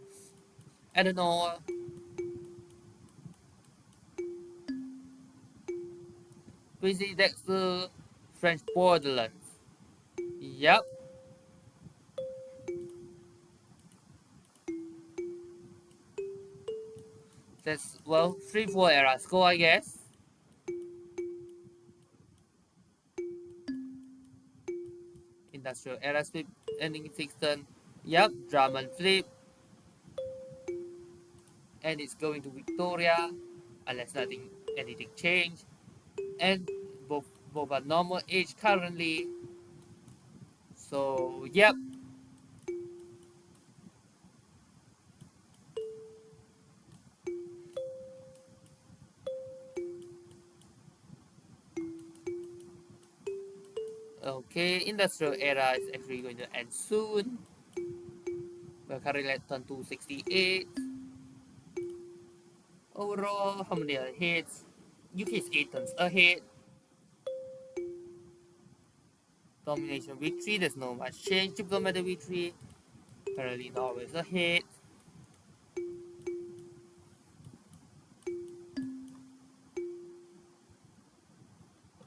Eleanor. Basically, that's the French borderlands. Yep, that's well, 3-4 era score, I guess. Industrial era flip ending in 6 turn. Yep, Drummond flip, and it's going to Victoria, unless anything change. And both are normal age currently. So yep. Okay, industrial era is actually going to end soon. We're currently at turn 268. Overall, how many hits? UK is 8 turns ahead. Domination victory, there's no much change. Diplomatic victory, currently Norway's ahead.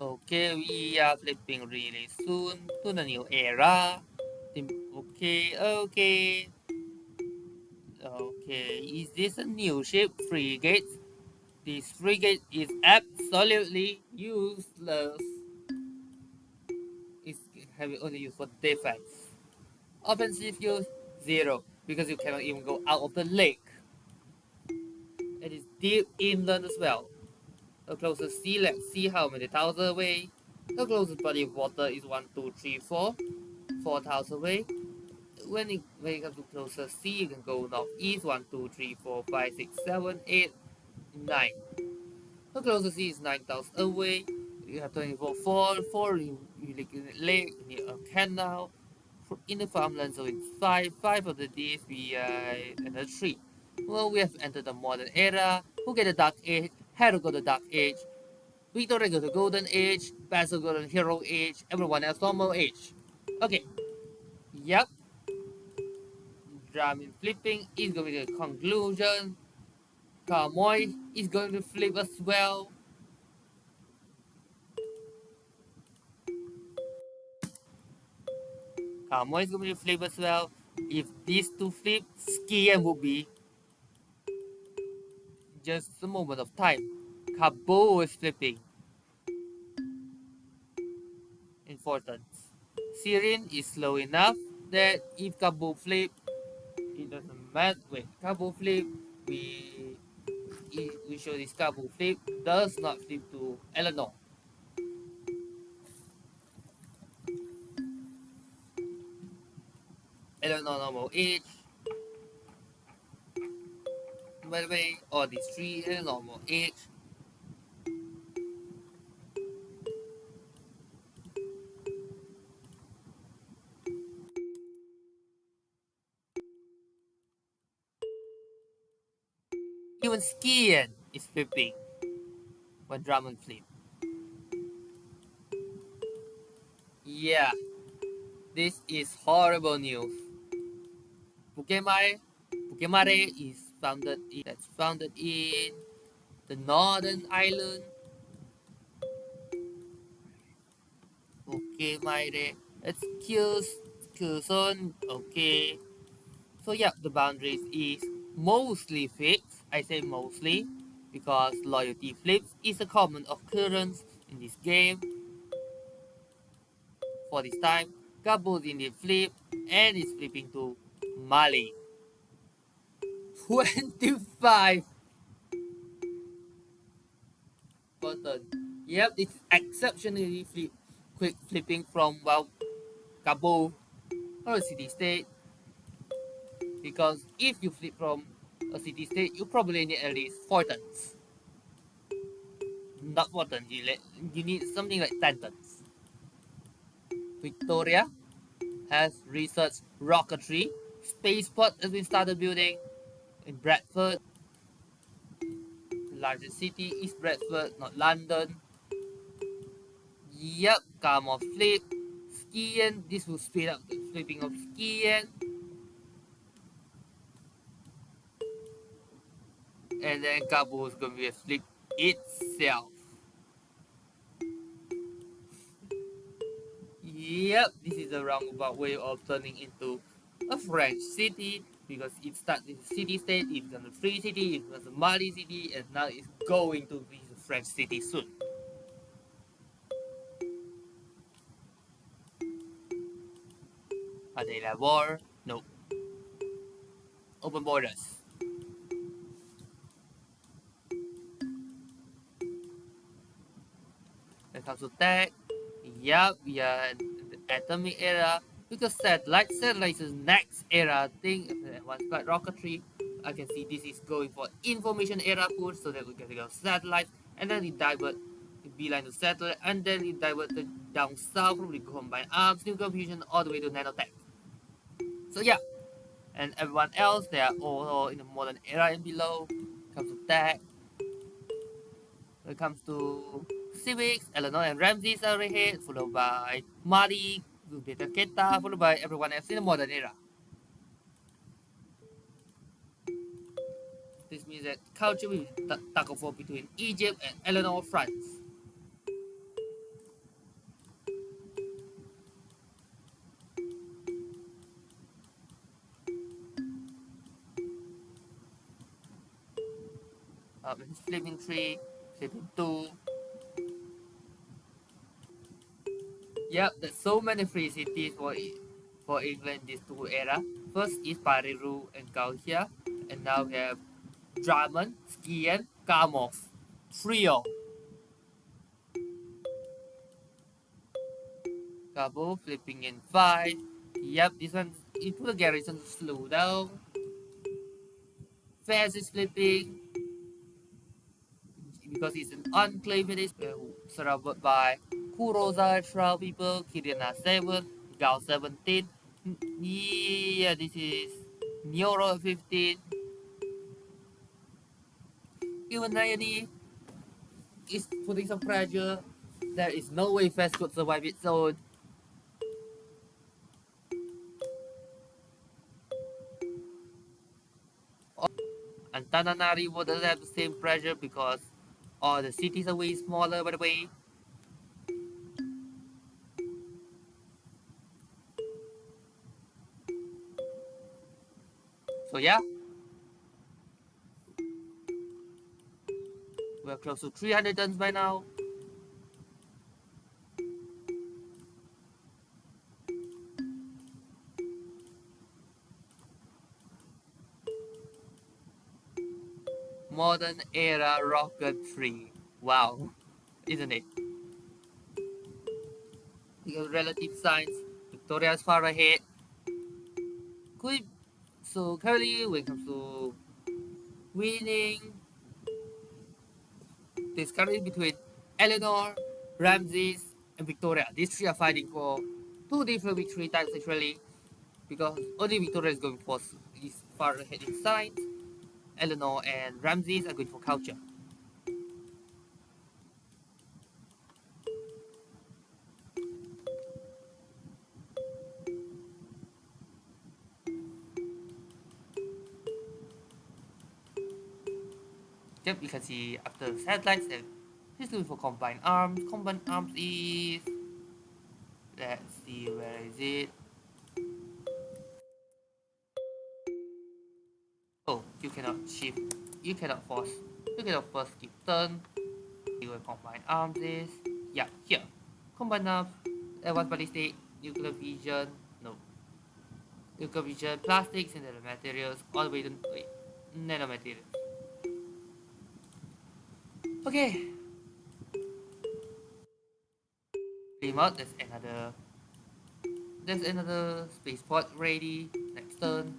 Okay, we are flipping really soon to the new era. Okay, okay. Okay, is this a new ship? Frigate? This frigate is absolutely useless. It's having only used for defense. Offensive use, zero, because you cannot even go out of the lake. It is deep inland as well. The closest sea, let's see how many tiles away. The closest body of water is 1, 2, 3, 4. 4 tiles away. When you come to closest sea, you can go northeast 1, 2, 3, 4, 5, 6, 7, 8, 9. The closest sea is 9 tiles away. You have 24 4 you live in a lake, near a canal. In the farmland, so it's 5. 5 of the days we and a 3. Well, we have entered the modern era. Who get the dark age? Hero got the dark age. Victoria got the golden age. Basil got the hero age. Everyone else normal age. Okay. Yep. Dramin flipping is going to be the conclusion. Kamoy is going to flip as well. Kamoy is going to flip as well. If these two flip, Skian will be just a moment of time. Kabo is flipping. Importance. Syrian is slow enough that if Kabo flip, it doesn't matter. Wait, Kabo flip, we we show this Kabo flip does not flip to Eleanor. Eleanor normal age. By the way, all these three Eleanor normal age. Even skiing is flipping when Drummond flip. Yeah, this is horrible news. Pokemare, Pokemare is founded in the northern island. Pokemare, it's Kyuson. Okay, so yeah, the boundaries is mostly fixed. I say mostly because loyalty flips is a common occurrence in this game. For this time, Gabos in the flip and is flipping to Mali. 25 button. Yep, it's exceptionally quick flipping from well Kabul or a city state, because if you flip from a city state, you probably need at least 4 tons. Not 4 tons, you need something like 10 tons. Victoria has researched rocketry. Spaceport has been started building in Bradford. The largest city is Bradford, not London. Yep, come off flip. Skiing, this will speed up the flipping of skiing. And then Kabul is gonna be a flip itself. Yep, this is a roundabout way of turning into a French city, because it starts in a city state, it becomes a free city, it becomes a Mali city, and now it's going to be a French city soon. Are they at war? No. Open borders. When it comes to tech, yup, we are in the atomic era, because satellite is the next era thing. Once got rocketry, I can see this is going for information era push, so that we can go satellites, and then we divert the beeline to satellite, and then we divert the down south, probably combine arms, nuclear fusion, all the way to nanotech. So yeah, and everyone else, they are all in the modern era and below. Comes to tech, when it comes to civics, Eleanor and Ramses are ahead, followed by Mali, Beta Keta, followed by everyone else in the modern era. This means that culture will tug of war between Egypt and Eleanor France. Flipping 3, flipping 2. Yep, there's so many free cities for England in this two era. First is Pariru and Galcia, and now we have Drummond, Skien, Kamov. Trio. Cabo flipping in 5. Yep, this one, it put the garrison to slow down. Fast is flipping because it's an enclave village surrounded by Kuroza tribe people, Kirina 7, Gao 17. Yeah, this is Nyoro 15. Even Nayani is putting some pressure. There is no way Fast could survive its own. And Tananarivo doesn't have the same pressure because all the cities are way smaller, by the way. So yeah, we're close to 300 tons by now. Modern era rocketry. Wow, isn't it? Because relative science, Victoria's far ahead. Could so currently when it comes to winning, this currently between Eleanor, Ramses, and Victoria. These three are fighting for two different victory times actually, because only Victoria is going for is far ahead in science. Eleanor and Ramses are going for culture. Yep, you can see after satellites that he's going for combined arms. Combined arms is, let's see, where is it? Oh, you cannot shift, you cannot force, you cannot first skip turn. See where combined arms is. Yeah, here. Combined arms, advanced ballistic, nuclear vision, no. Nuclear vision, plastics, and other materials, all the way to, wait, nanomaterials. Okay, remote, there's another spaceport ready. Next turn,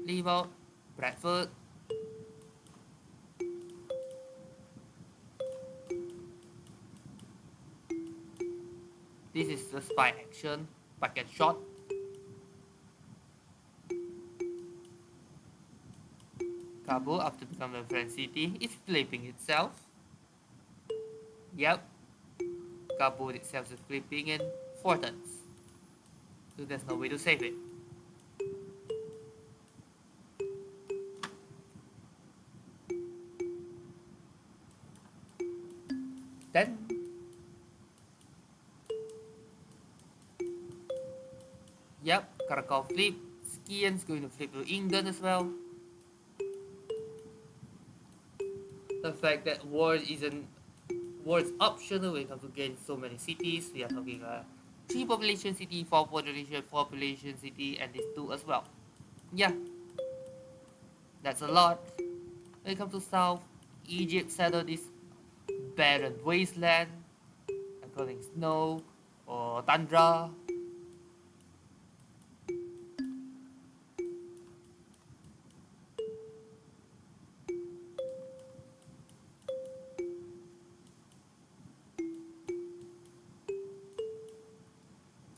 leave out, Bradford. This is the spy action, packet shot. Kabul, after becoming a French city, is flipping itself. Yep, Kabul itself is flipping in 4 turns. So there's no way to save it. Then, yep, Krakow flip. Skian's going to flip to England as well. The fact that war is optional when it comes to getting so many cities. We are talking 3 population city, 4 population city, and these 2 as well. Yeah, that's a lot. When it comes to South, Egypt settled this barren wasteland, including snow or tundra.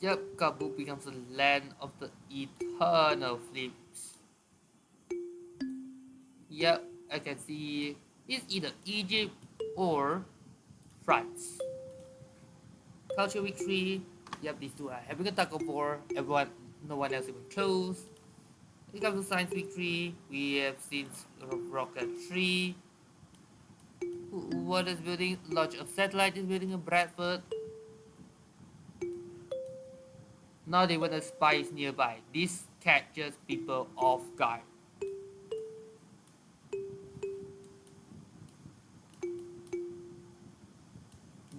Yep, Kabul becomes the land of the eternal flips. Yep, I can see it's either Egypt or France. Culture victory. Yep, these 2 are having a tug of war. Everyone, no one else even close. When it comes to science victory, we have seen rocket 3. What is building? Launch of satellite is building in Bradford. Now they want to spy nearby. This catches people off guard.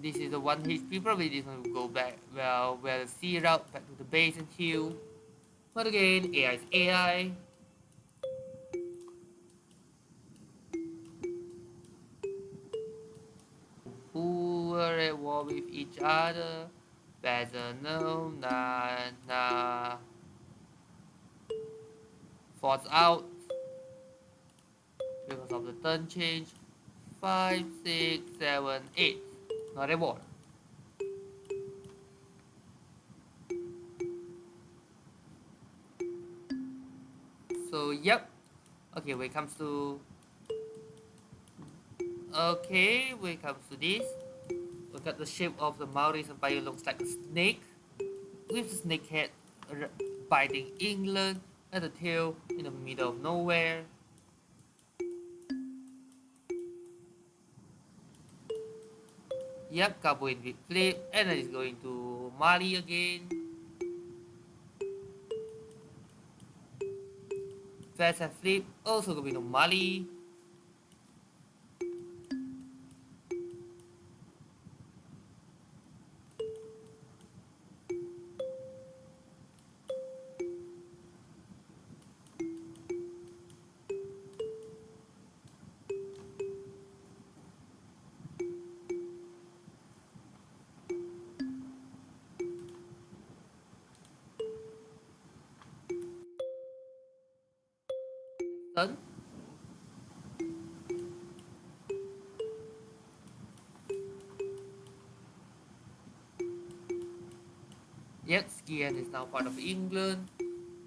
This is the one HP. Probably this one will go back. Well, the sea route back to the base and heal. But again, AI is AI. Who are at war with each other? Better know, nah. Force out because of the turn change. 5, 6, 7, 8. Not a war. So yep. Okay, when it comes to this, look at the shape of the Maori's empire looks like a snake, with the snake head biting England and the tail in the middle of nowhere. Yep, Cabo in big flip, and then it's going to Mali again. Fast and flip, also going to Mali. Turn. Yet Skian is now part of England.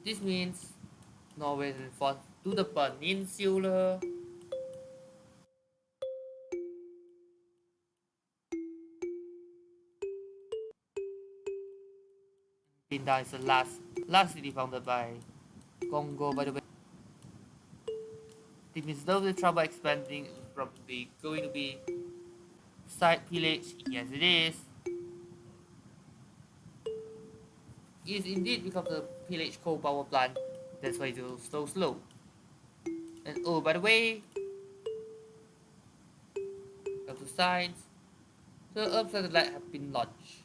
This means Norway is in fourth to the peninsula. Pinda is the last city founded by Congo, by the way. If it's no trouble expanding, it's probably going to be side pillage. Yes, it is. It is indeed because of the pillage coal power plant. That's why it's so slow. And oh, by the way, go to science. The Earth satellite have been launched.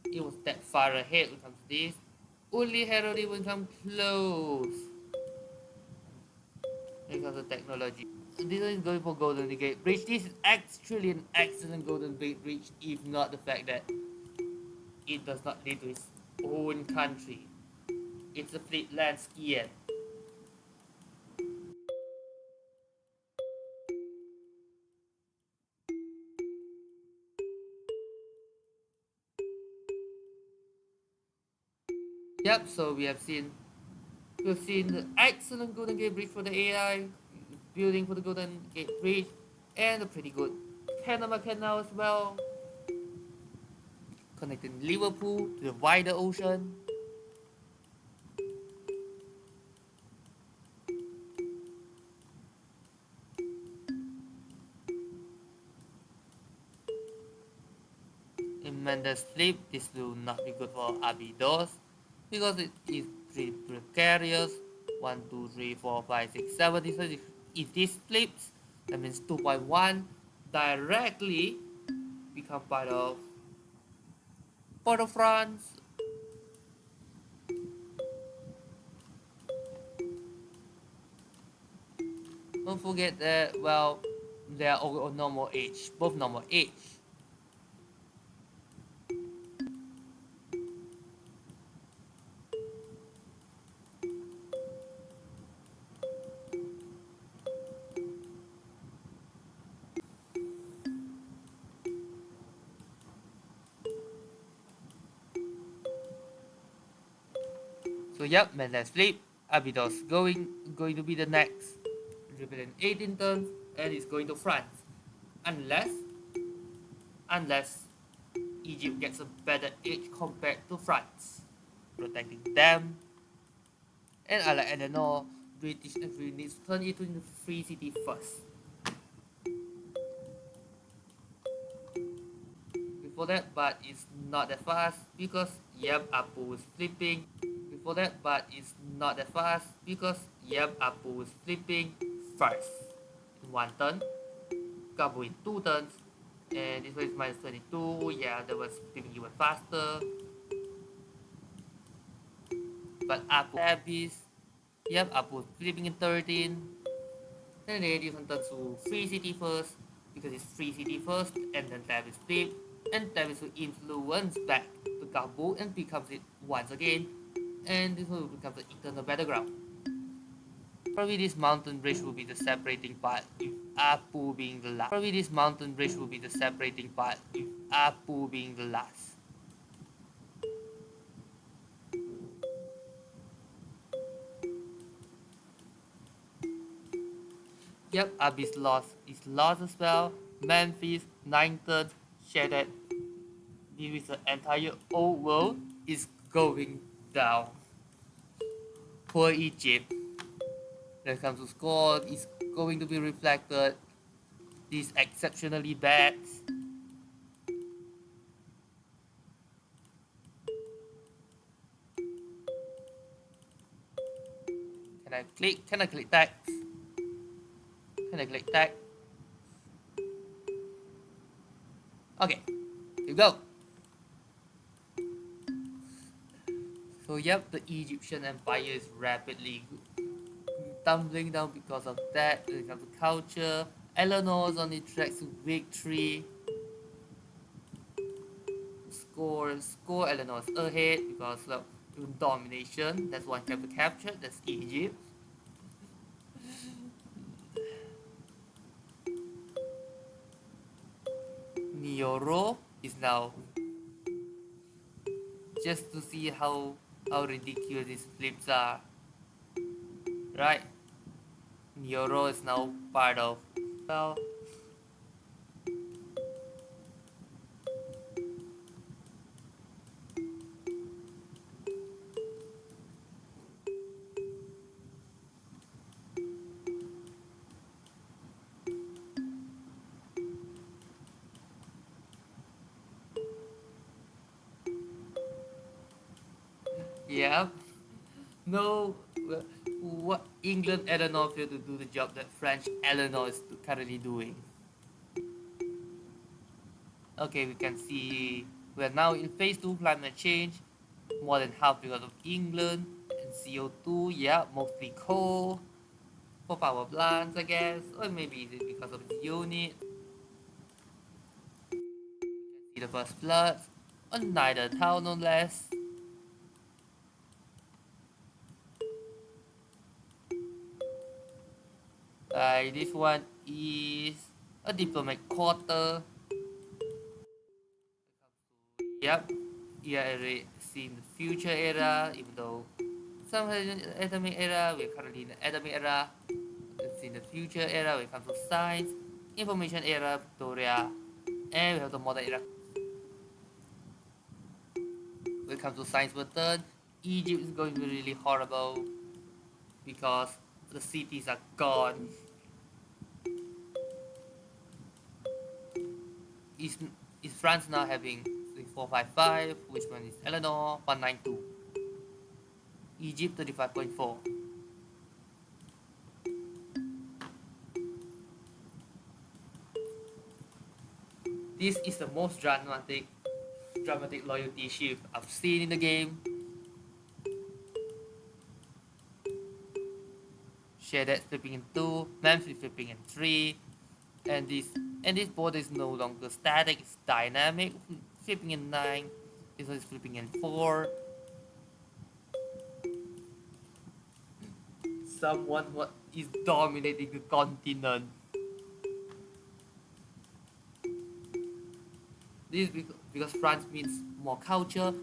It was that far ahead when it comes to this. Only Herod even come close when it comes to technology. This one is going for Golden Gate Bridge. This is actually an excellent Golden Gate Bridge, if not the fact that it does not lead to its own country. It's a fleet land skiing. Yep, so we've seen the excellent Golden Gate Bridge for the AI, building for the Golden Gate Bridge, and a pretty good Panama Canal as well, connecting Liverpool to the wider ocean. In Mendes Flip, this will not be good for Abydos because it is pretty precarious. 1, 2, 3, 4, 5, 6, 7. If this flips, that means 2.1 directly become part of France. Don't forget that, well, they are all normal age, both normal age. So yep, man, let's flip. Abydos going to be the next. Rebellion 18 turns, and it's going to France. Unless Egypt gets a better age compared to France, protecting them. And I like Eleanor, British Empire needs to turn it into free city first. Before that, but it's not that fast because yep, Apu is flipping. Before that, but it's not that fast because yep, Apu is flipping first in 1 turn, Kabu in 2 turns, and this one is minus 22. Yeah, that was flipping even faster. But Apu Abyss, yep, Apu flipping in 13. Then the different turns to free city first because it's free city first, and then tab is flip, and tab is to influence back to Kabu and becomes it once again, and this will become the eternal battleground. Probably this mountain bridge will be the separating part, with Apu being the last. Probably this mountain bridge will be the separating part, with Apu being the last. Yep, Abyss lost. It's lost as well. Memphis, 9 turns, shattered. This is the entire old world is going down. Poor Egypt. When it comes to score, it's going to be reflected. This exceptionally bad. Can I click? Can I click that? Can I click that? Okay, here we go. So yep, the Egyptian empire is rapidly tumbling down because of that. When it comes to culture, Eleanor's on the track to victory. Score Eleanor's ahead because of domination. That's one capital capture. That's Egypt. Nioro is now just to see how ridiculous these flips are. right? Euro is now part of, well, yeah. No, what England Eleanor failed to do the job that French Eleanor is currently doing. Okay, we can see we are now in phase 2 climate change, more than half because of England, and CO2, yeah, mostly coal for power plants, I guess, or maybe it's because of the unit. See the first floods on neither town, no less. This one is a diplomat quarter. Yep, we are seeing the future era, even though some have in the atomic era, we are currently in the atomic era. It's in the future era when it comes to science, information era, Victoria, and we have the modern era. When it comes to science method, Egypt is going to be really horrible because the cities are gone. Is is France now having 3455, which one is Eleanor 192, Egypt 35.4. This is the most dramatic loyalty shift I've seen in the game. Shaded flipping in 2, Memphis flipping in 3, and this board is no longer static, it's dynamic, flipping in 9, this one is flipping in 4. Someone what is dominating the continent. This is because France means more culture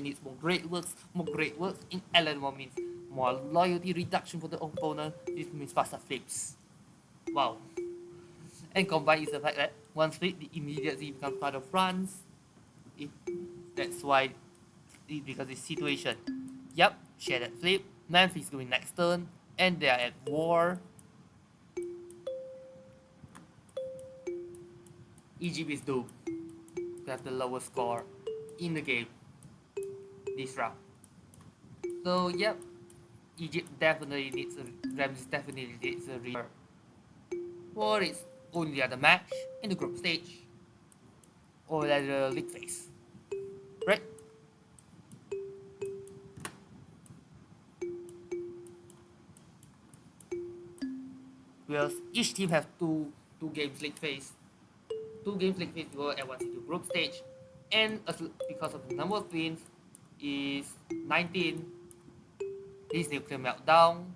needs more great works in Eleanor means more loyalty reduction for the opponent, this means faster flips. Wow. And combined is the fact that once flip, the immediately becomes part of France. It, that's why, because this situation. Yep, share that flip. Memphis going next turn, and they are at war. Egypt is doomed to have the lowest score in the game this round. So yep, Egypt definitely needs a Ramses definitely needs a re for its only other match in the group stage or the league phase, right? Because each team have two games league phase, 2 games league phase before advancing to group stage, and because of the number of wins is 19, this nuclear meltdown.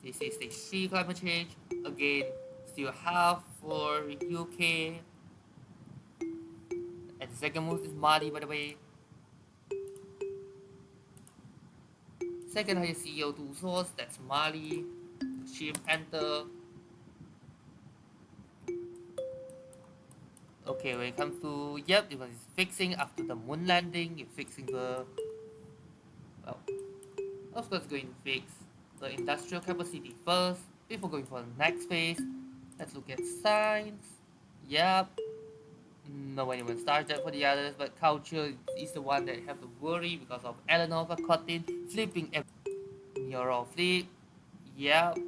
This is the C climate change. Again, still half for UK. And the second most is Mali, by the way. Second highest CO2 source, that's Mali. Shift enter. Okay, when it comes to, yep, it was fixing after the moon landing, it's fixing the, well, of course going to fix the industrial capacity first, before going for the next phase. Let's look at science. Yep, no one even started for the others, but culture is the one that have to worry because of Eleanor Vakotin flipping Neuro flip. Yep,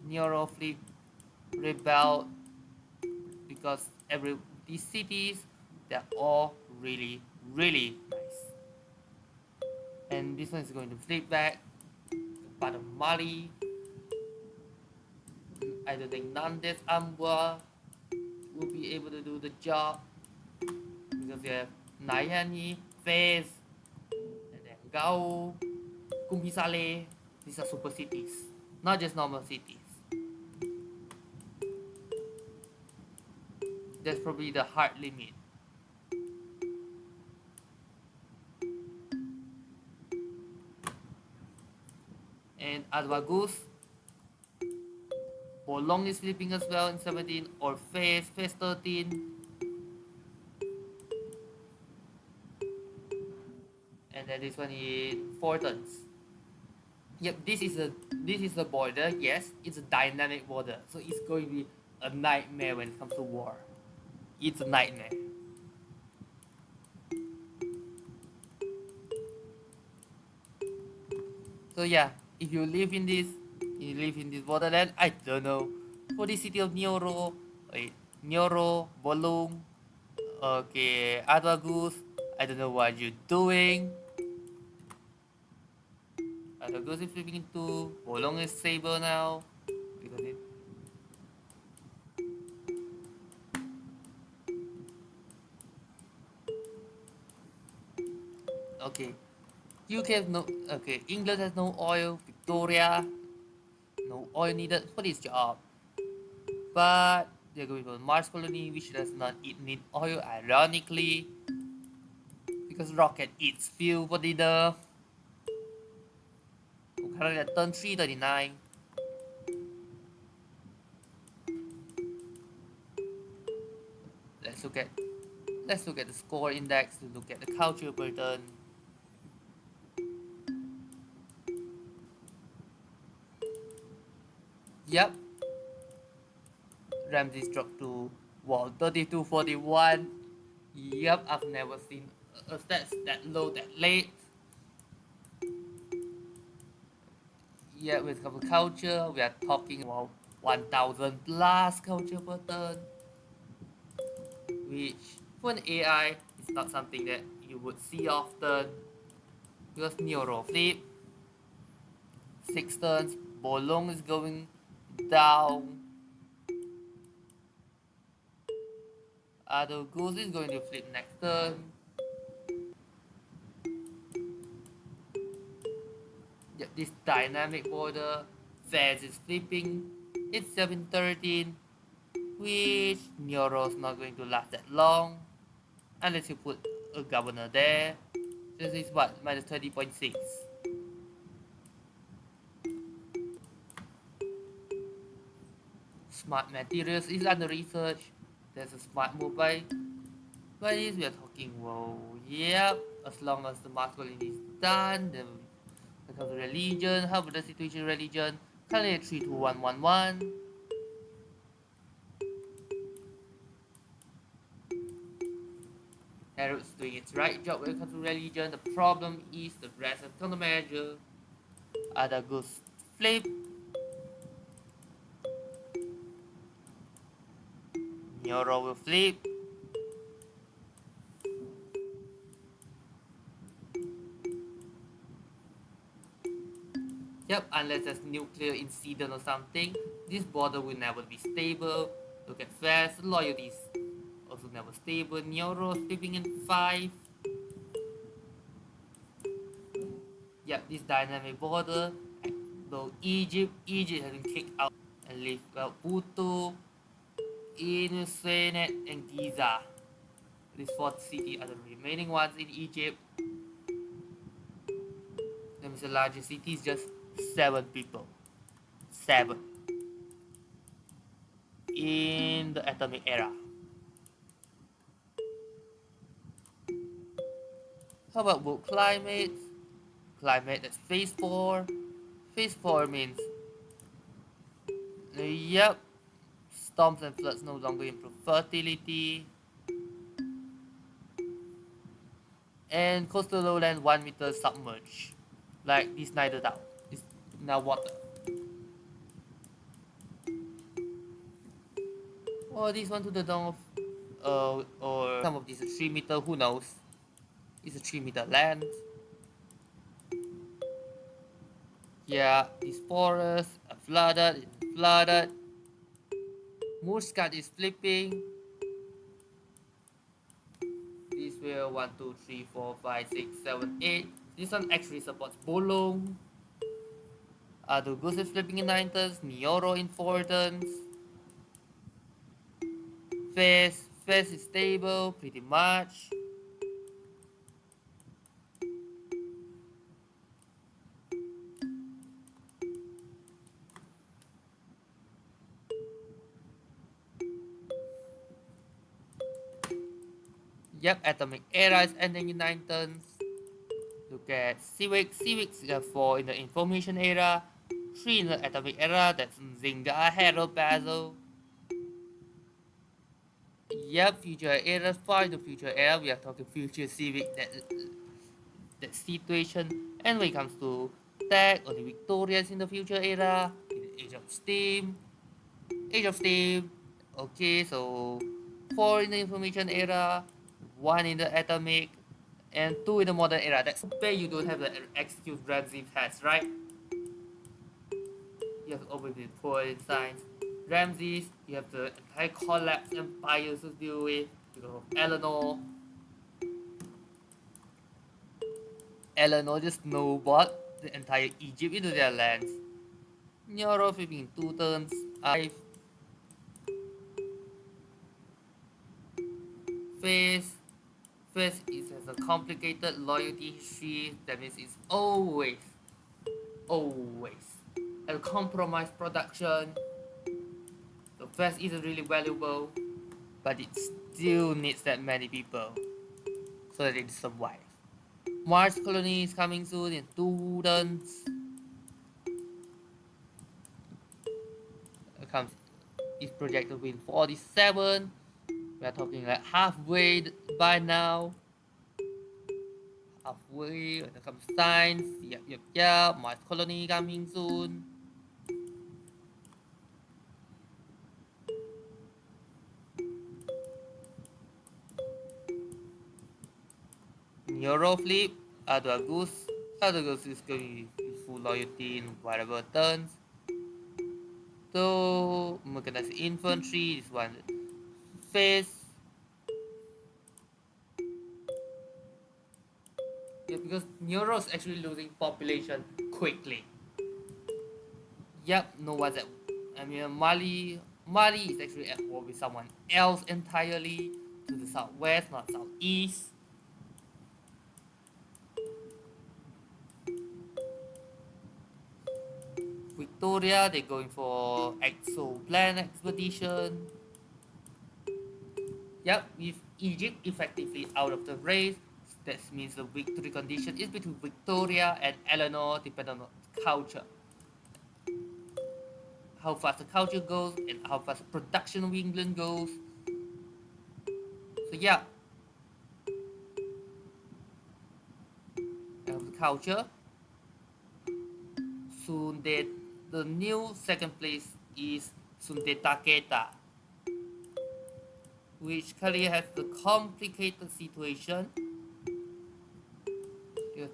Neuro flip rebel because these cities, they're all really nice. And this one is going to flip back part of Mali. I don't think Nandes Ambwa will be able to do the job because they have Nayani, Fez, and then Gao, Kumpisale. These are super cities, not just normal cities. That's probably the hard limit. Advagus. Bolong is flipping as well in 17, or Face 13. And then this one in 4 turns. Yep, this is a border. Yes, it's a dynamic border, so it's going to be a nightmare when it comes to war. It's a nightmare. So yeah, if you live in this borderland, I don't know. For the city of Nyoro, Bolong, okay, Adwagus, I don't know what you're doing. Adwagus is flipping into, Bolong is Saber now. Because it, okay, UK has no, okay, England has no oil, Victoria, no oil needed for this job. But they're going for Mars colony, which does not need oil, ironically, because rocket eats fuel for dinner. Currently at turn 339. Let's look at let's look at the score index to look at the culture per turn. Yep, Ramsey's dropped to wall 3241. Yep, I've never seen a stats that low that late. Yeah, with cover culture, we are talking about 1000 plus culture per turn, which for an AI is not something that you would see often because Neuro flip, 6 turns, Bolong is going down, other goose is going to flip next turn. Yep, this dynamic border, Fez is flipping, it's 713, which Neuro's not going to last that long unless you put a governor there. This is what, minus 20.6. Smart materials is under research. There's a smart move by this we are talking, whoa, yep, as long as the masculine is done, then it comes to religion. How about the situation religion? Currently at 32111. Herald's doing its right job when it comes to religion. The problem is the rest of countermeasure. Ada goes flip. Neuro will flip. Yep, unless there's nuclear incident or something, this border will never be stable. Look at fast loyalties. Also never stable. Neuro flipping in 5. Yep, this dynamic border. Though Egypt has been kicked out and leave well Puto, Inusenet, and Giza. These 4 cities are the remaining ones in Egypt. That means the largest city is just 7 people. 7. In the atomic era. How about world climate? Climate that's phase 4. Phase 4 means, yep, storms and floods no longer improve fertility. And coastal lowland 1 meter submerged. Like this neither down. It's now water. Or this one to the down of or some of these are 3 meter, who knows? It's a 3 meter land. Yeah, this forest are flooded. Muscat is flipping. This way 1, 2, 3, 4, 5, 6, 7, 8. This one actually supports Bolong. Adugus is flipping in 9 turns. Nioro in 4 turns. Fez is stable pretty much. Yep, atomic era is ending in 9 turns. Look at Civic. Civics got 4 in the information era, 3 in the atomic era, that's Zynga, Herald, Basil. Yep, future era, 5 in the future era, we are talking future Civic, that situation. And when it comes to tech or the Victorians in the future era, in the Age of Steam, okay, so 4 in the information era, 1 in the atomic, and 2 in the modern era. That's where you don't have the execute Ramsey test, right? You have always been poor in science. Ramses, you have the entire collapse empires to deal with because of Eleanor. Eleanor just snowballed the entire Egypt into their lands. Nero flipping 2 turns. I face Face is has a complicated loyalty history. That means it's always a compromised production. So Face isn't really valuable, but it still needs that many people so that it survives. Mars colony is coming soon in 2 turns. Comes is projected to win 47. We are talking like halfway by now. Halfway when it comes science. Yep. Mars colony coming soon. Euroflip, Adagus. Adagus is going to be full loyalty in whatever turns. So mechanized infantry is one phase. Yeah, because Neuro is actually losing population quickly. Yep, no one's at. I mean, Mali is actually at war with someone else entirely to the southwest, not southeast. Victoria, they're going for exoplanet expedition. Yep, with Egypt effectively out of the race, that means the victory condition is between Victoria and Eleanor, depending on culture. How fast the culture goes and how fast the production of England goes. So yeah, the culture. Sunde, the new second place is Sundetaketa, which currently has the complicated situation.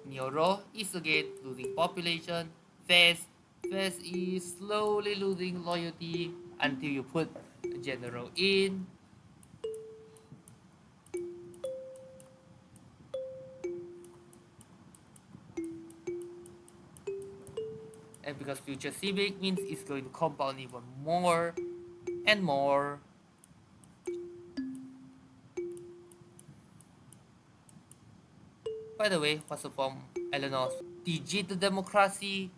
Nyoro is again losing population. Fez is slowly losing loyalty until you put a general in. And because future civic means it's going to compound even more and more. By the way, what's the form Eleanor's digital democracy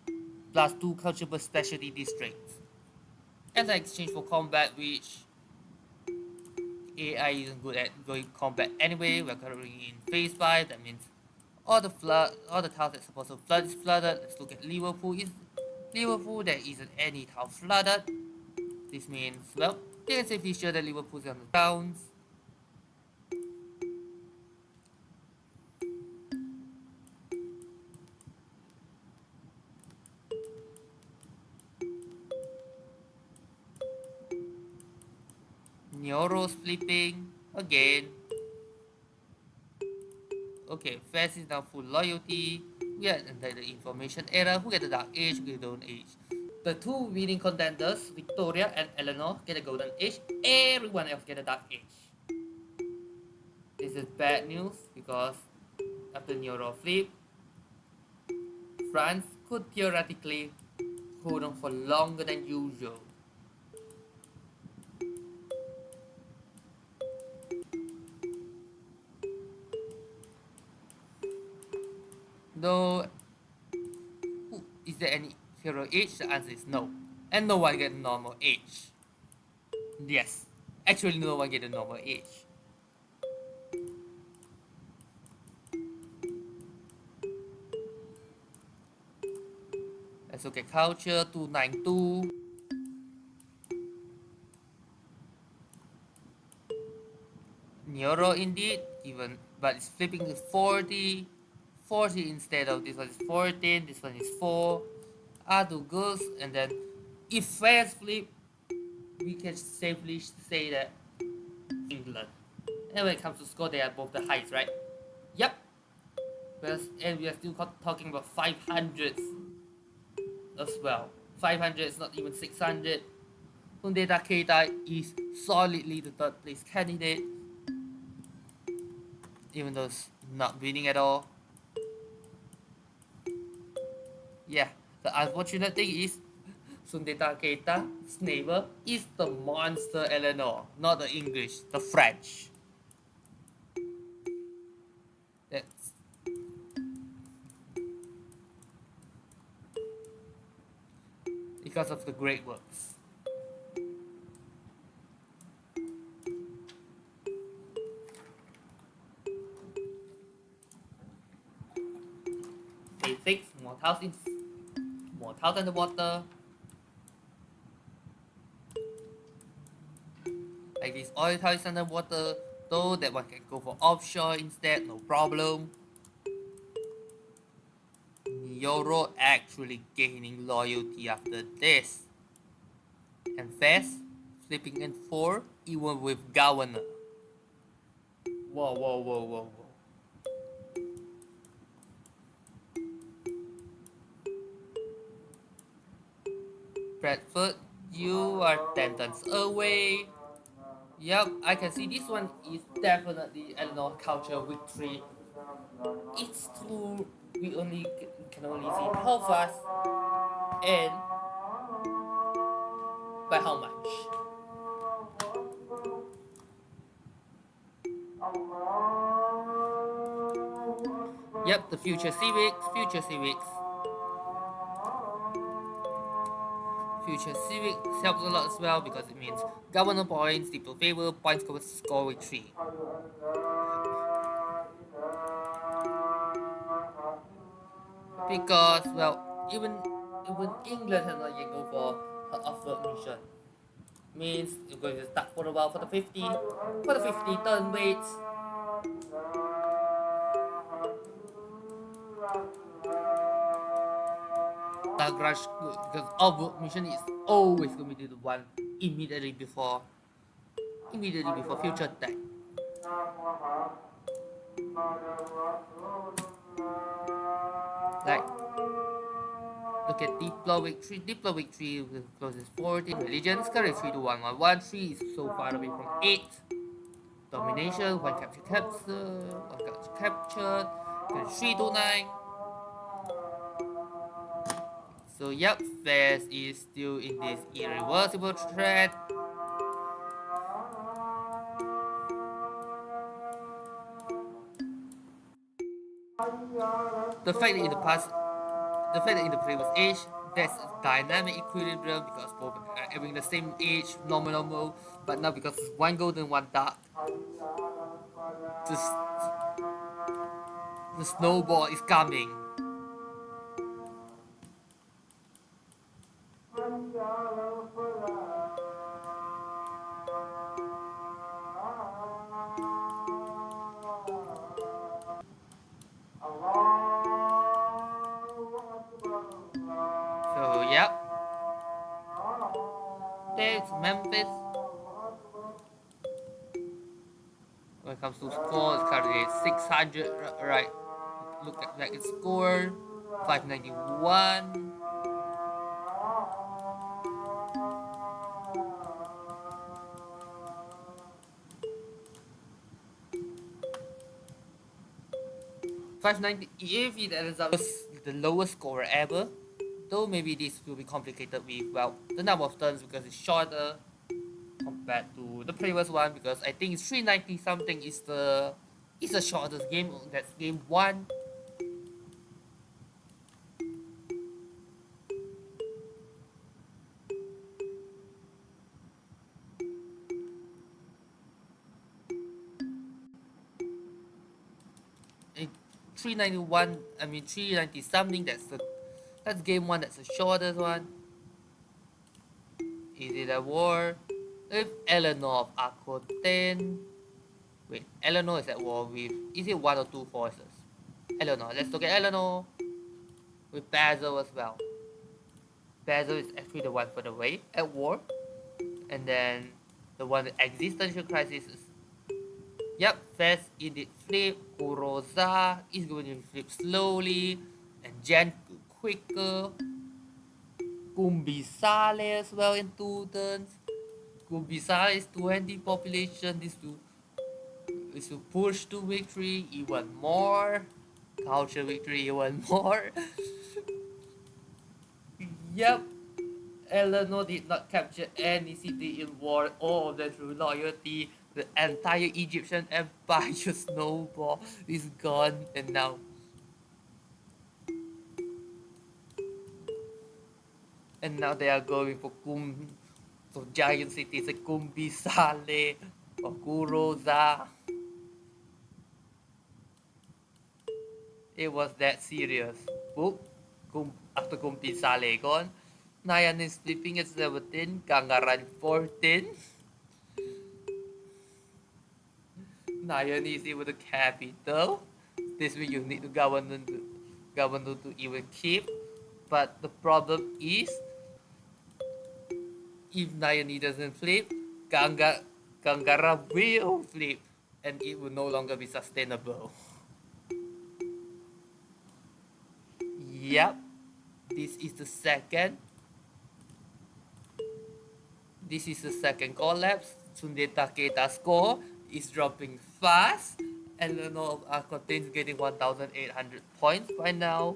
plus 2 cultural specialty districts. As an exchange for combat, which AI isn't good at going combat anyway. We're currently in phase 5, that means all the tiles that's supposed to flood is flooded. Let's look at Liverpool. There isn't any tile flooded. This means, well, you can safely sure that Liverpool's on the grounds. Neuro's flipping again. Okay, Fast is now full loyalty. We are in the information era. Who get the Dark Age? Who get the Golden Age? The 2 winning contenders, Victoria and Eleanor, get a Golden Age. Everyone else get a Dark Age. This is bad news because after Neuro flip, France could theoretically hold on for longer than usual. Though, is there any hero age? The answer is no. And no one get normal age. Yes, actually no one get a normal age. Let's look at culture 292. Neuro indeed, even but it's flipping to 40. 40 instead of this one is 14, this one is 4. Are two girls, and then if fast flip, we can safely say that England. And when it comes to score, they are both the highest, right? Yep. And we are still talking about 500s as well. 500 is not even 600. Sundata Keita is solidly the third place candidate, even though it's not winning at all. Yeah, the unfortunate thing is Sundata Keita's neighbor is the monster Eleanor, not the English, the French. That's because of the great works. Day 6, more tiles underwater. Like these oil tiles underwater, though that one can go for offshore instead, no problem. Euro actually gaining loyalty after this. And fast, flipping in 4, even with governor. Whoa, whoa, whoa, whoa, whoa. Bradford, you are 10 tons away. Yep, I can see this one is definitely Eleanor culture victory. It's too, we only can only see how fast and by how much. Yep, the future civics. Future civics helps a lot as well because it means governor points, people favor, points score with 3. Because, well, even England has not yet go for her offered mission. Means you're going to start for a while for the 50 turn waits. Dark Rush, because our mission is always going to be the one immediately before future attack. Like, look at Diplo Victory with closest 14. Religions, current 3 to 1 1 1. 3 is so far away from 8. Domination, 1 capture captured. 3 to 9. So yep, Fast is still in this irreversible threat. The fact that in the previous age, there's a dynamic equilibrium because both are having the same age, normal, but now because it's one golden, one dark, the snowball is coming. So yep, there's Memphis. When it comes to score, it's currently 600, right? Look at that, its score 591. If it ends up the lowest score ever, though maybe this will be complicated with, well, the number of turns because it's shorter compared to the previous one, because I think it's 390 something is the shortest game. That's game 1. It, 391, I mean 390 something, that's the That's game one. That's the shortest one. Is it a war? If Eleanor of Aquitaine. Wait, Eleanor is at war with. Is it one or two forces? Eleanor. Let's look at Eleanor with Basil as well. Basil is actually the one for the way at war, and then the one with existential crisis is. Yep, first it did flip. Kuroza is going to flip slowly, and Jen quicker. Kumbisale as well in 2 turns. Kumbisale is 20 population. This will push to victory even more. Culture victory even more. Yep, Eleanor did not capture any city in war, all of them through loyalty. The entire Egyptian empire snowball is gone, and now they are going for giant cities like Kumbisale or Kuroza. It was that serious. Boop. After Kumbisale gone, Nayan is sleeping at 17, Kangaran 14. Nayan is even the capital. This way you need the governor to even keep. But the problem is, if Nayani doesn't flip, Kangara will flip, and it will no longer be sustainable. Yep, this is the second. This is the second collapse. Sunde Takeda score is dropping fast. Eleanor of Aquitaine is getting 1,800 points by now.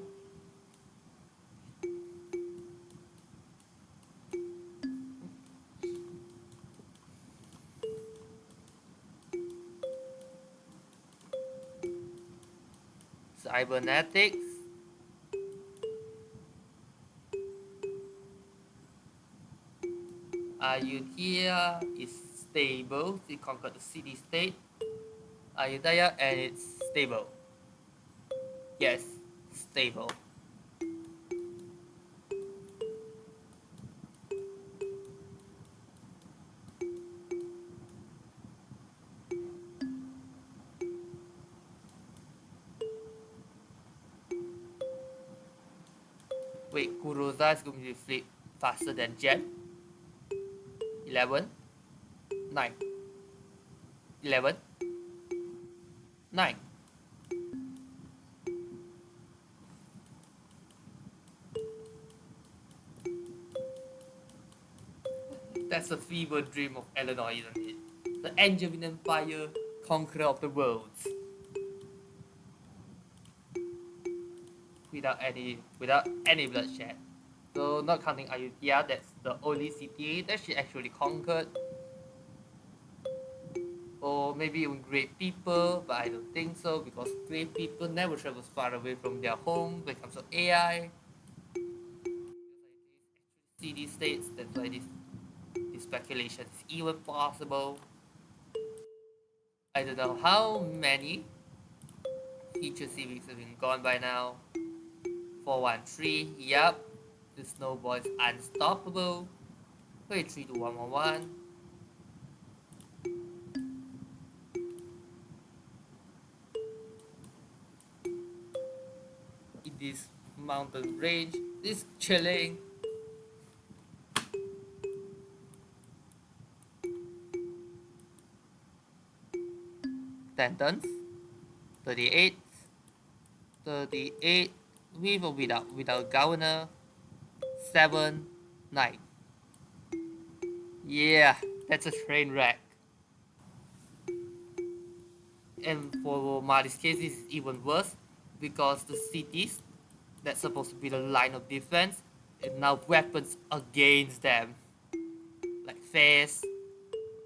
Cybernetics. Ayutthaya is stable. It conquered the city-state. Ayutthaya, and it's stable. Yes, stable. Wait, Kuroza is going to flip faster than Jet. 11, 9, 11, 9. That's a fever dream of Eleanor, isn't it? The Angevin Empire, conqueror of the worlds. Without any bloodshed. So not counting Ayutthaya, that's the only city that she actually conquered. Or maybe even great people, but I don't think so because great people never travels far away from their home when it comes to AI. City states, that's why this speculation is even possible. I don't know how many future civics have been gone by now. 413, yup. The snowball is unstoppable. Wait, 3 to 111. In this mountain range, this chilling. 10 tons. 38. 38 with or without governor. 7, 9. Yeah, that's a train wreck. And for Mali's case, this is even worse because the cities that's supposed to be the line of defense and now weapons against them, like Fez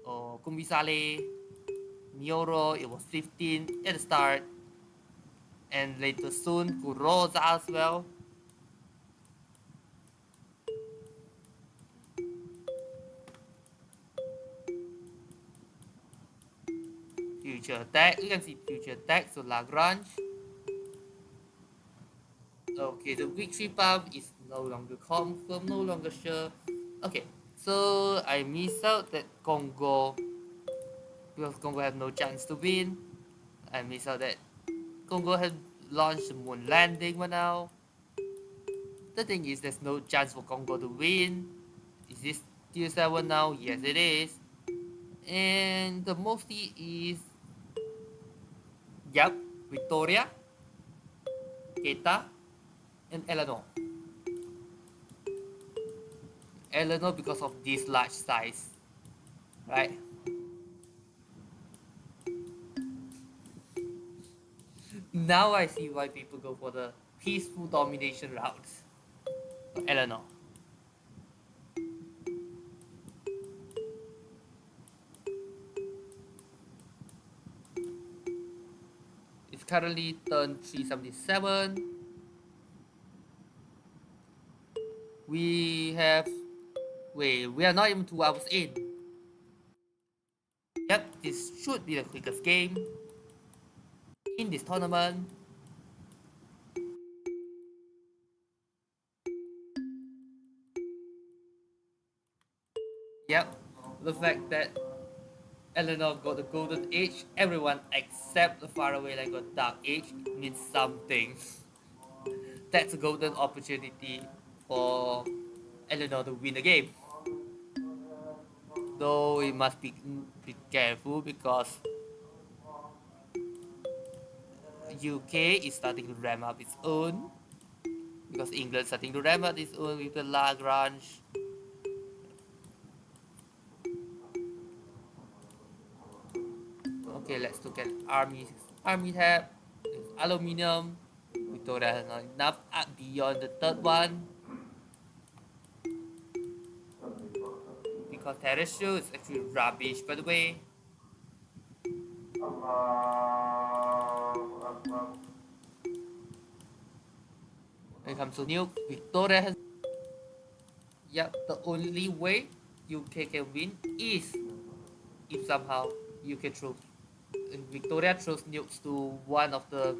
or Kumbisale, Nioro. It was 15 at the start, and later soon Kuroza as well. Future attack. You can see future attack. So Lagrange. Okay, the victory path is no longer confirmed, no longer sure. Okay, so I miss out that Congo because Congo have no chance to win. I miss out that Congo had launched the moon landing but now. The thing is there's no chance for Congo to win. Is this tier 7 now? Yes it is. And the mostly is yep, Victoria, Keita, and Eleanor. Eleanor because of this large size, right? Now I see why people go for the peaceful domination routes. Eleanor. It's currently turn 377. We have wait, we are not even 2 hours in. Yep, this should be the quickest game in this tournament. Yep, the fact that Eleanor got the golden age, everyone except the faraway like got dark age means something. That's a golden opportunity for Eleanor to win the game. Though we must be careful because UK is starting to ramp up its own. Because England starting to ramp up its own with the Lagrange. Okay, let's look at army tab. It's aluminium. Victoria has not enough up beyond the third one. Because terrestrial is actually rubbish by the way. When it comes to nuke, Victoria has. Yep, the only way UK can win is if somehow UK throws Victoria throws nukes to one of the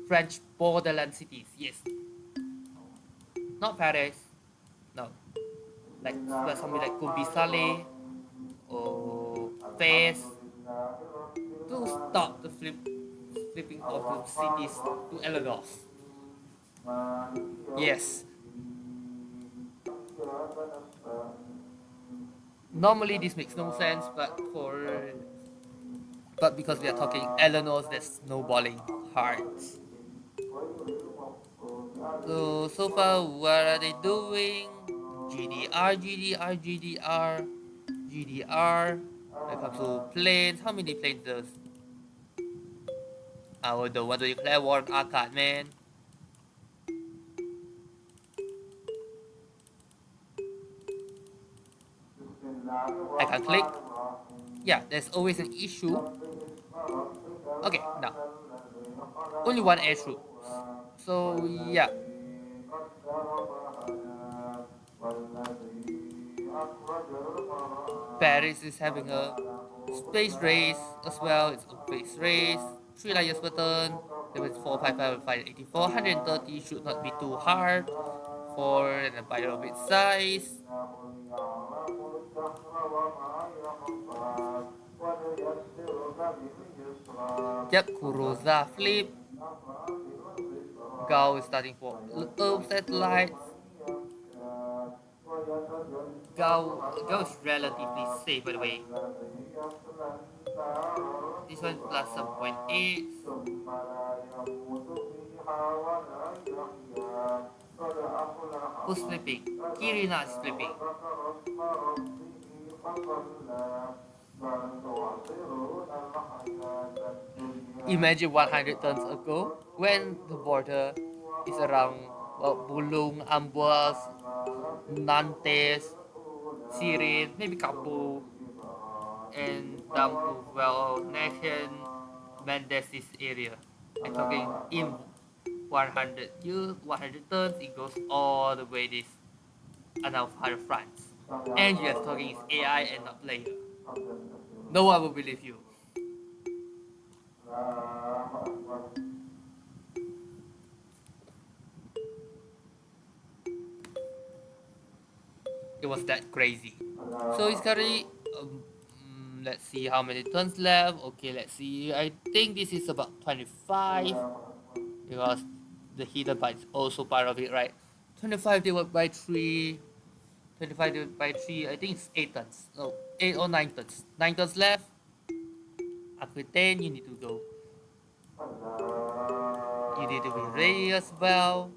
French borderland cities. Yes, not Paris. No, like something like could be Saleh or Fez to stop the flipping of the cities to Eleanor. Yes. Normally this makes no sense, but because we are talking Eleanor's, that's snowballing hard. So far, what are they doing? GDR, GDR, GDR, GDR. When it comes to planes, how many planes does our the one to declare war on Akkad, man? I can click. Yeah, there's always an issue. Okay, now only one airstrip. So yeah, Paris is having a space race as well. It's a space race. 3 layers per turn. There was 4, 5, 5, 5, 84. 130 should not be too hard for an empire of its size. Yep, Kurosa flip. Gao is starting for Earth satellites. Gao is relatively safe by the way. This one plus some 0.8. Who's flipping? Kirina is flipping. Imagine 100 turns ago when the border is around Bulung, Amboas, Nantes, Sirin, maybe Kapu, and down to Nahan, Mendes area. I'm talking in 100 years, 100 turns, it goes all the way this another France. And you're talking is AI and not player. No one will believe you. was that crazy. So it's currently let's see how many turns left. Okay, let's see. I think this is about 25 because the hidden part is also part of it, right? 25 divided by 3. 25 divided by 3, I think it's 8 turns. No, 8 or 9 turns. 9 turns left. After 10, you need to go. You need to be ready as well.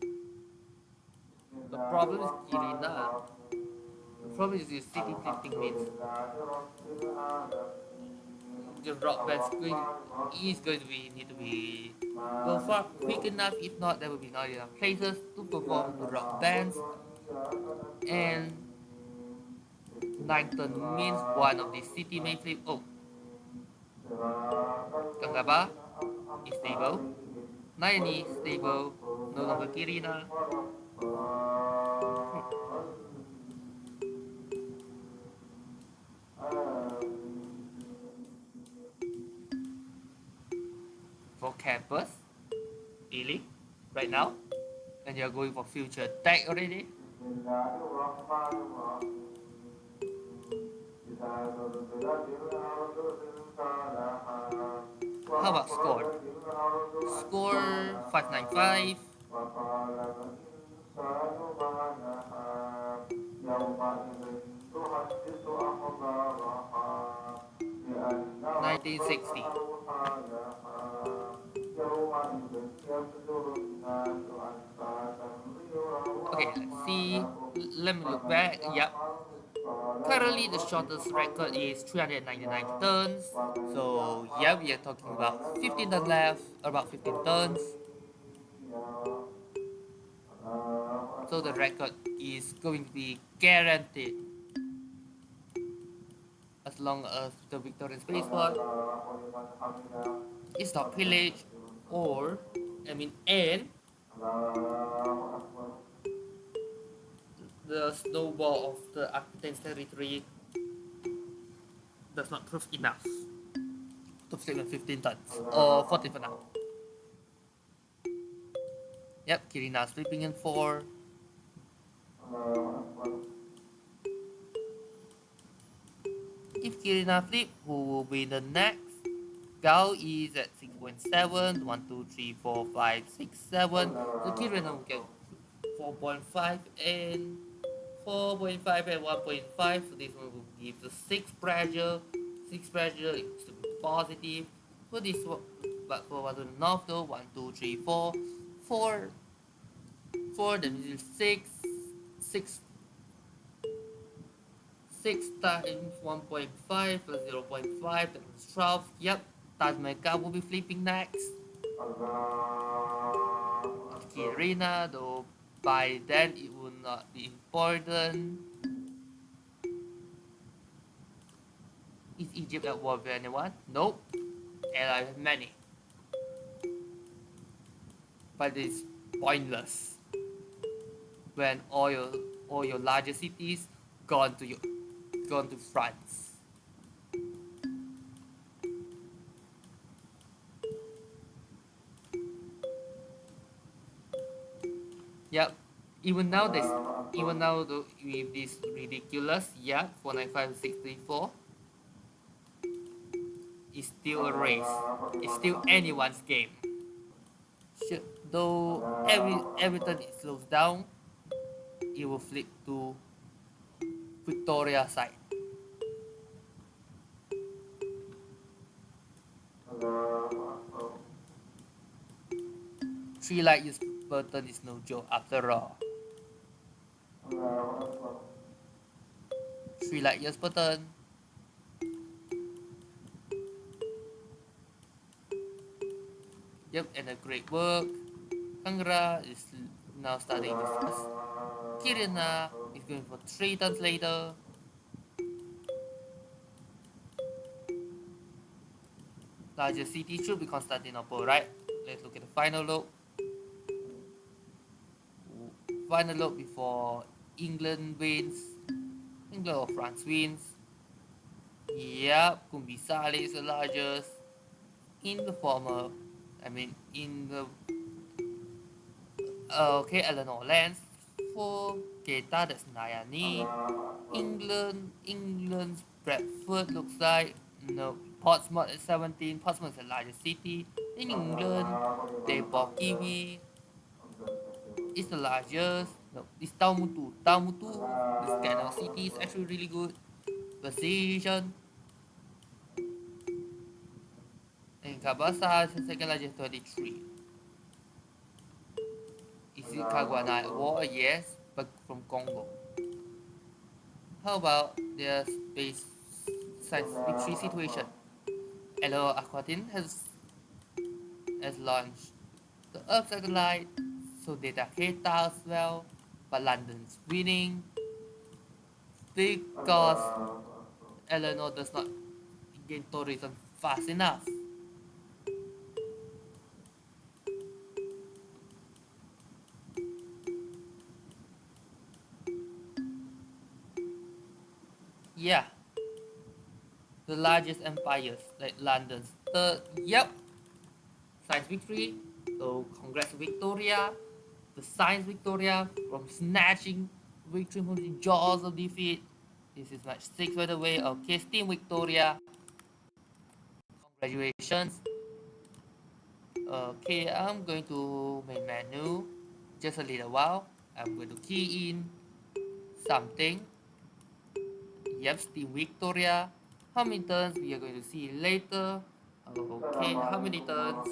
The problem is Kirina. The problem is your city flipping means the rock band's going is going to be need to be go far quick enough. If not, there will be not enough places to perform the rock bands. And Langton means one of the city may flip. Oh, Kangaba is stable. Nayani is stable. No longer Kirina. For campus, really, right now, and you're going for future attack already. How about score? Score 595. 1960. Okay, let's see. Let me look back. Yep. Currently, the shortest record is 399 turns. So, yeah, we are talking about 15 turns left, about 15 turns. So, the record is going to be guaranteed as long as the Victorian spaceport is not pillaged or, and the snowball of the Aquitaine territory does not prove enough to flip at 15 tons or 14 for now. Yep, Kirina sleeping in 4. If Kirina flip, who will be the next? Gao is at 6.7, 1, 2, 3, 4, 5, 6, 7. So Kirina will get 4.5 and 4.5 and 1.5. So this one will give the 6 pressure. 6 pressure is to be positive. For this one, but for one to the north though, 1, 2, 3, 4. 4, 4 then is 6. 6 6 times 1.5 plus 0.5 times 12. Yep, Taj Mahal will be flipping next. Kirina, though by then it will not be important. Is Egypt at war with anyone? Nope. And I have many. But it's pointless when all your larger cities gone to France. Yep. Even now with this ridiculous 49564 is still a race. It's still anyone's game. Though every turn it slows down, it will flip to Victoria side. Three light years per turn is no joke after all. 3 light years per turn. Yep, and a great work. Kangra is now starting to stress. Kirina is going for 3 turns later. Largest city should be Constantinople, right? Let's look at the final look. Final look before England wins. England or France wins. Yep, Kumbisale is the largest. In the former, in the Eleanor lands. For Keta, that's Nayani. England's Bradford looks like no. Portsmouth at 17. Portsmouth is the largest city in England. Depok Kiwi is the largest. No, it's Taumutu. Taumutu, this kind of city is actually really good. Precision. And Kabasa is the second largest, 23. Is it Kagwana War? Yes, but from Congo. How about their space science victory situation? Hello, Aquatin has launched the Earth satellite, so data Keta as well, but London's winning because Eleanor does not gain tourism fast enough. Yeah, the largest empires like London's third. Yep, science victory. So congrats Victoria, the science Victoria from snatching victory from the jaws of defeat. This is match 6 by the way. Okay, Team Victoria. Congratulations. Okay, I'm going to main menu just a little while. I'm going to key in something. Yep, Team Victoria. How many turns we are going to see later. Okay, how many turns?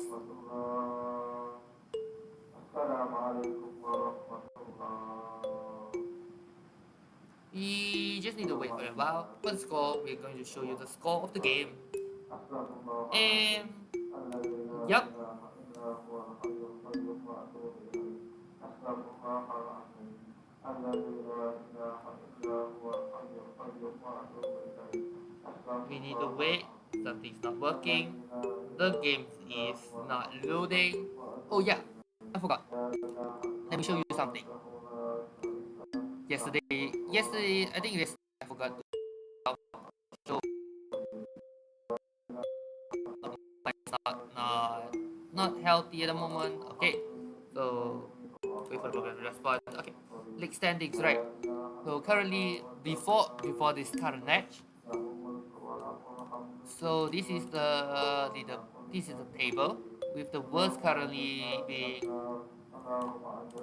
We just need to wait for a while. For the score, we're going to show you the score of the game. And yep. We need to wait. Something's not working. The game is not loading. Oh yeah, I forgot. Let me show you something. Yesterday, I think yesterday I forgot to show not healthy at the moment. Okay, so wait for the program to respond. Okay, league standings, right? So currently before this current match, so this is the table with the worst currently being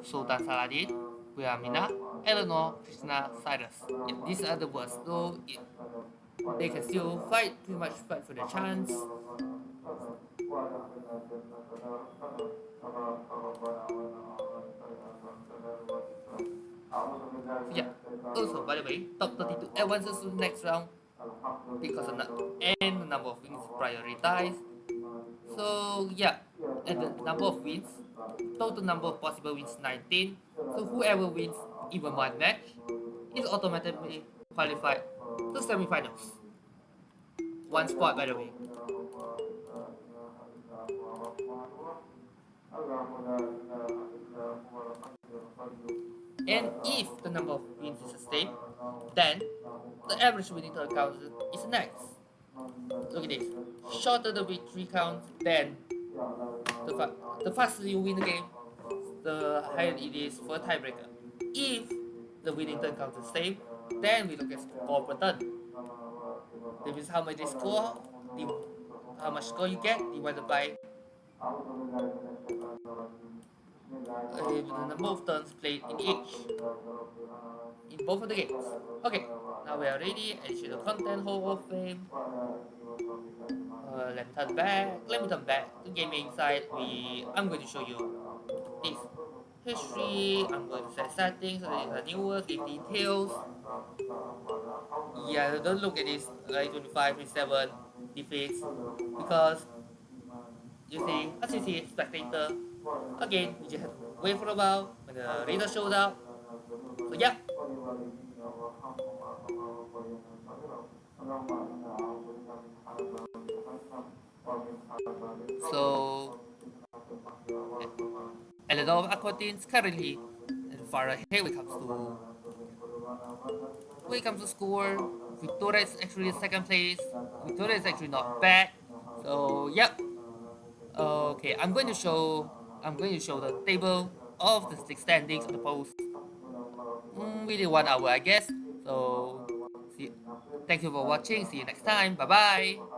Sultan Saladin, Wilhelmina, Eleanor, Krishna, Cyrus. Yeah, these are the worst. So they can still fight, pretty much fight for the chance. Yeah. Also, by the way, top 32 advances to the next round because of and the number of wins prioritized. So yeah, and the number of wins, total number of possible wins 19. So whoever wins even one match is automatically qualified to semi-finals. One spot, by the way. And if the number of wins is the same, then the average winning total count is next. Look at this. Shorter the victory count, then the faster you win the game, the higher it is for a tiebreaker. If the winning turn count is the same, then we look at score per turn. That means how much they score, how much score you get divided by the number of turns played in each, in both of the games. Okay, now we are ready. Additional content, Hall of Fame. Let me turn back to gaming side. I'm going to show you this history. I'm going to set settings so that it's the newest, give details. Yeah, don't look at this like 25, 27 defeats because you see, as you see, spectator. Again, we just have to wait for a while when the reader shows up. So yeah. So Eleanor of Aquatine is currently far ahead when it comes to score. Victoria is actually second place. Victoria is actually not bad. So yep. Okay, I'm going to show the table of the stick standings on the post within 1 hour, I guess. So Thank you for watching. See you next time. Bye bye.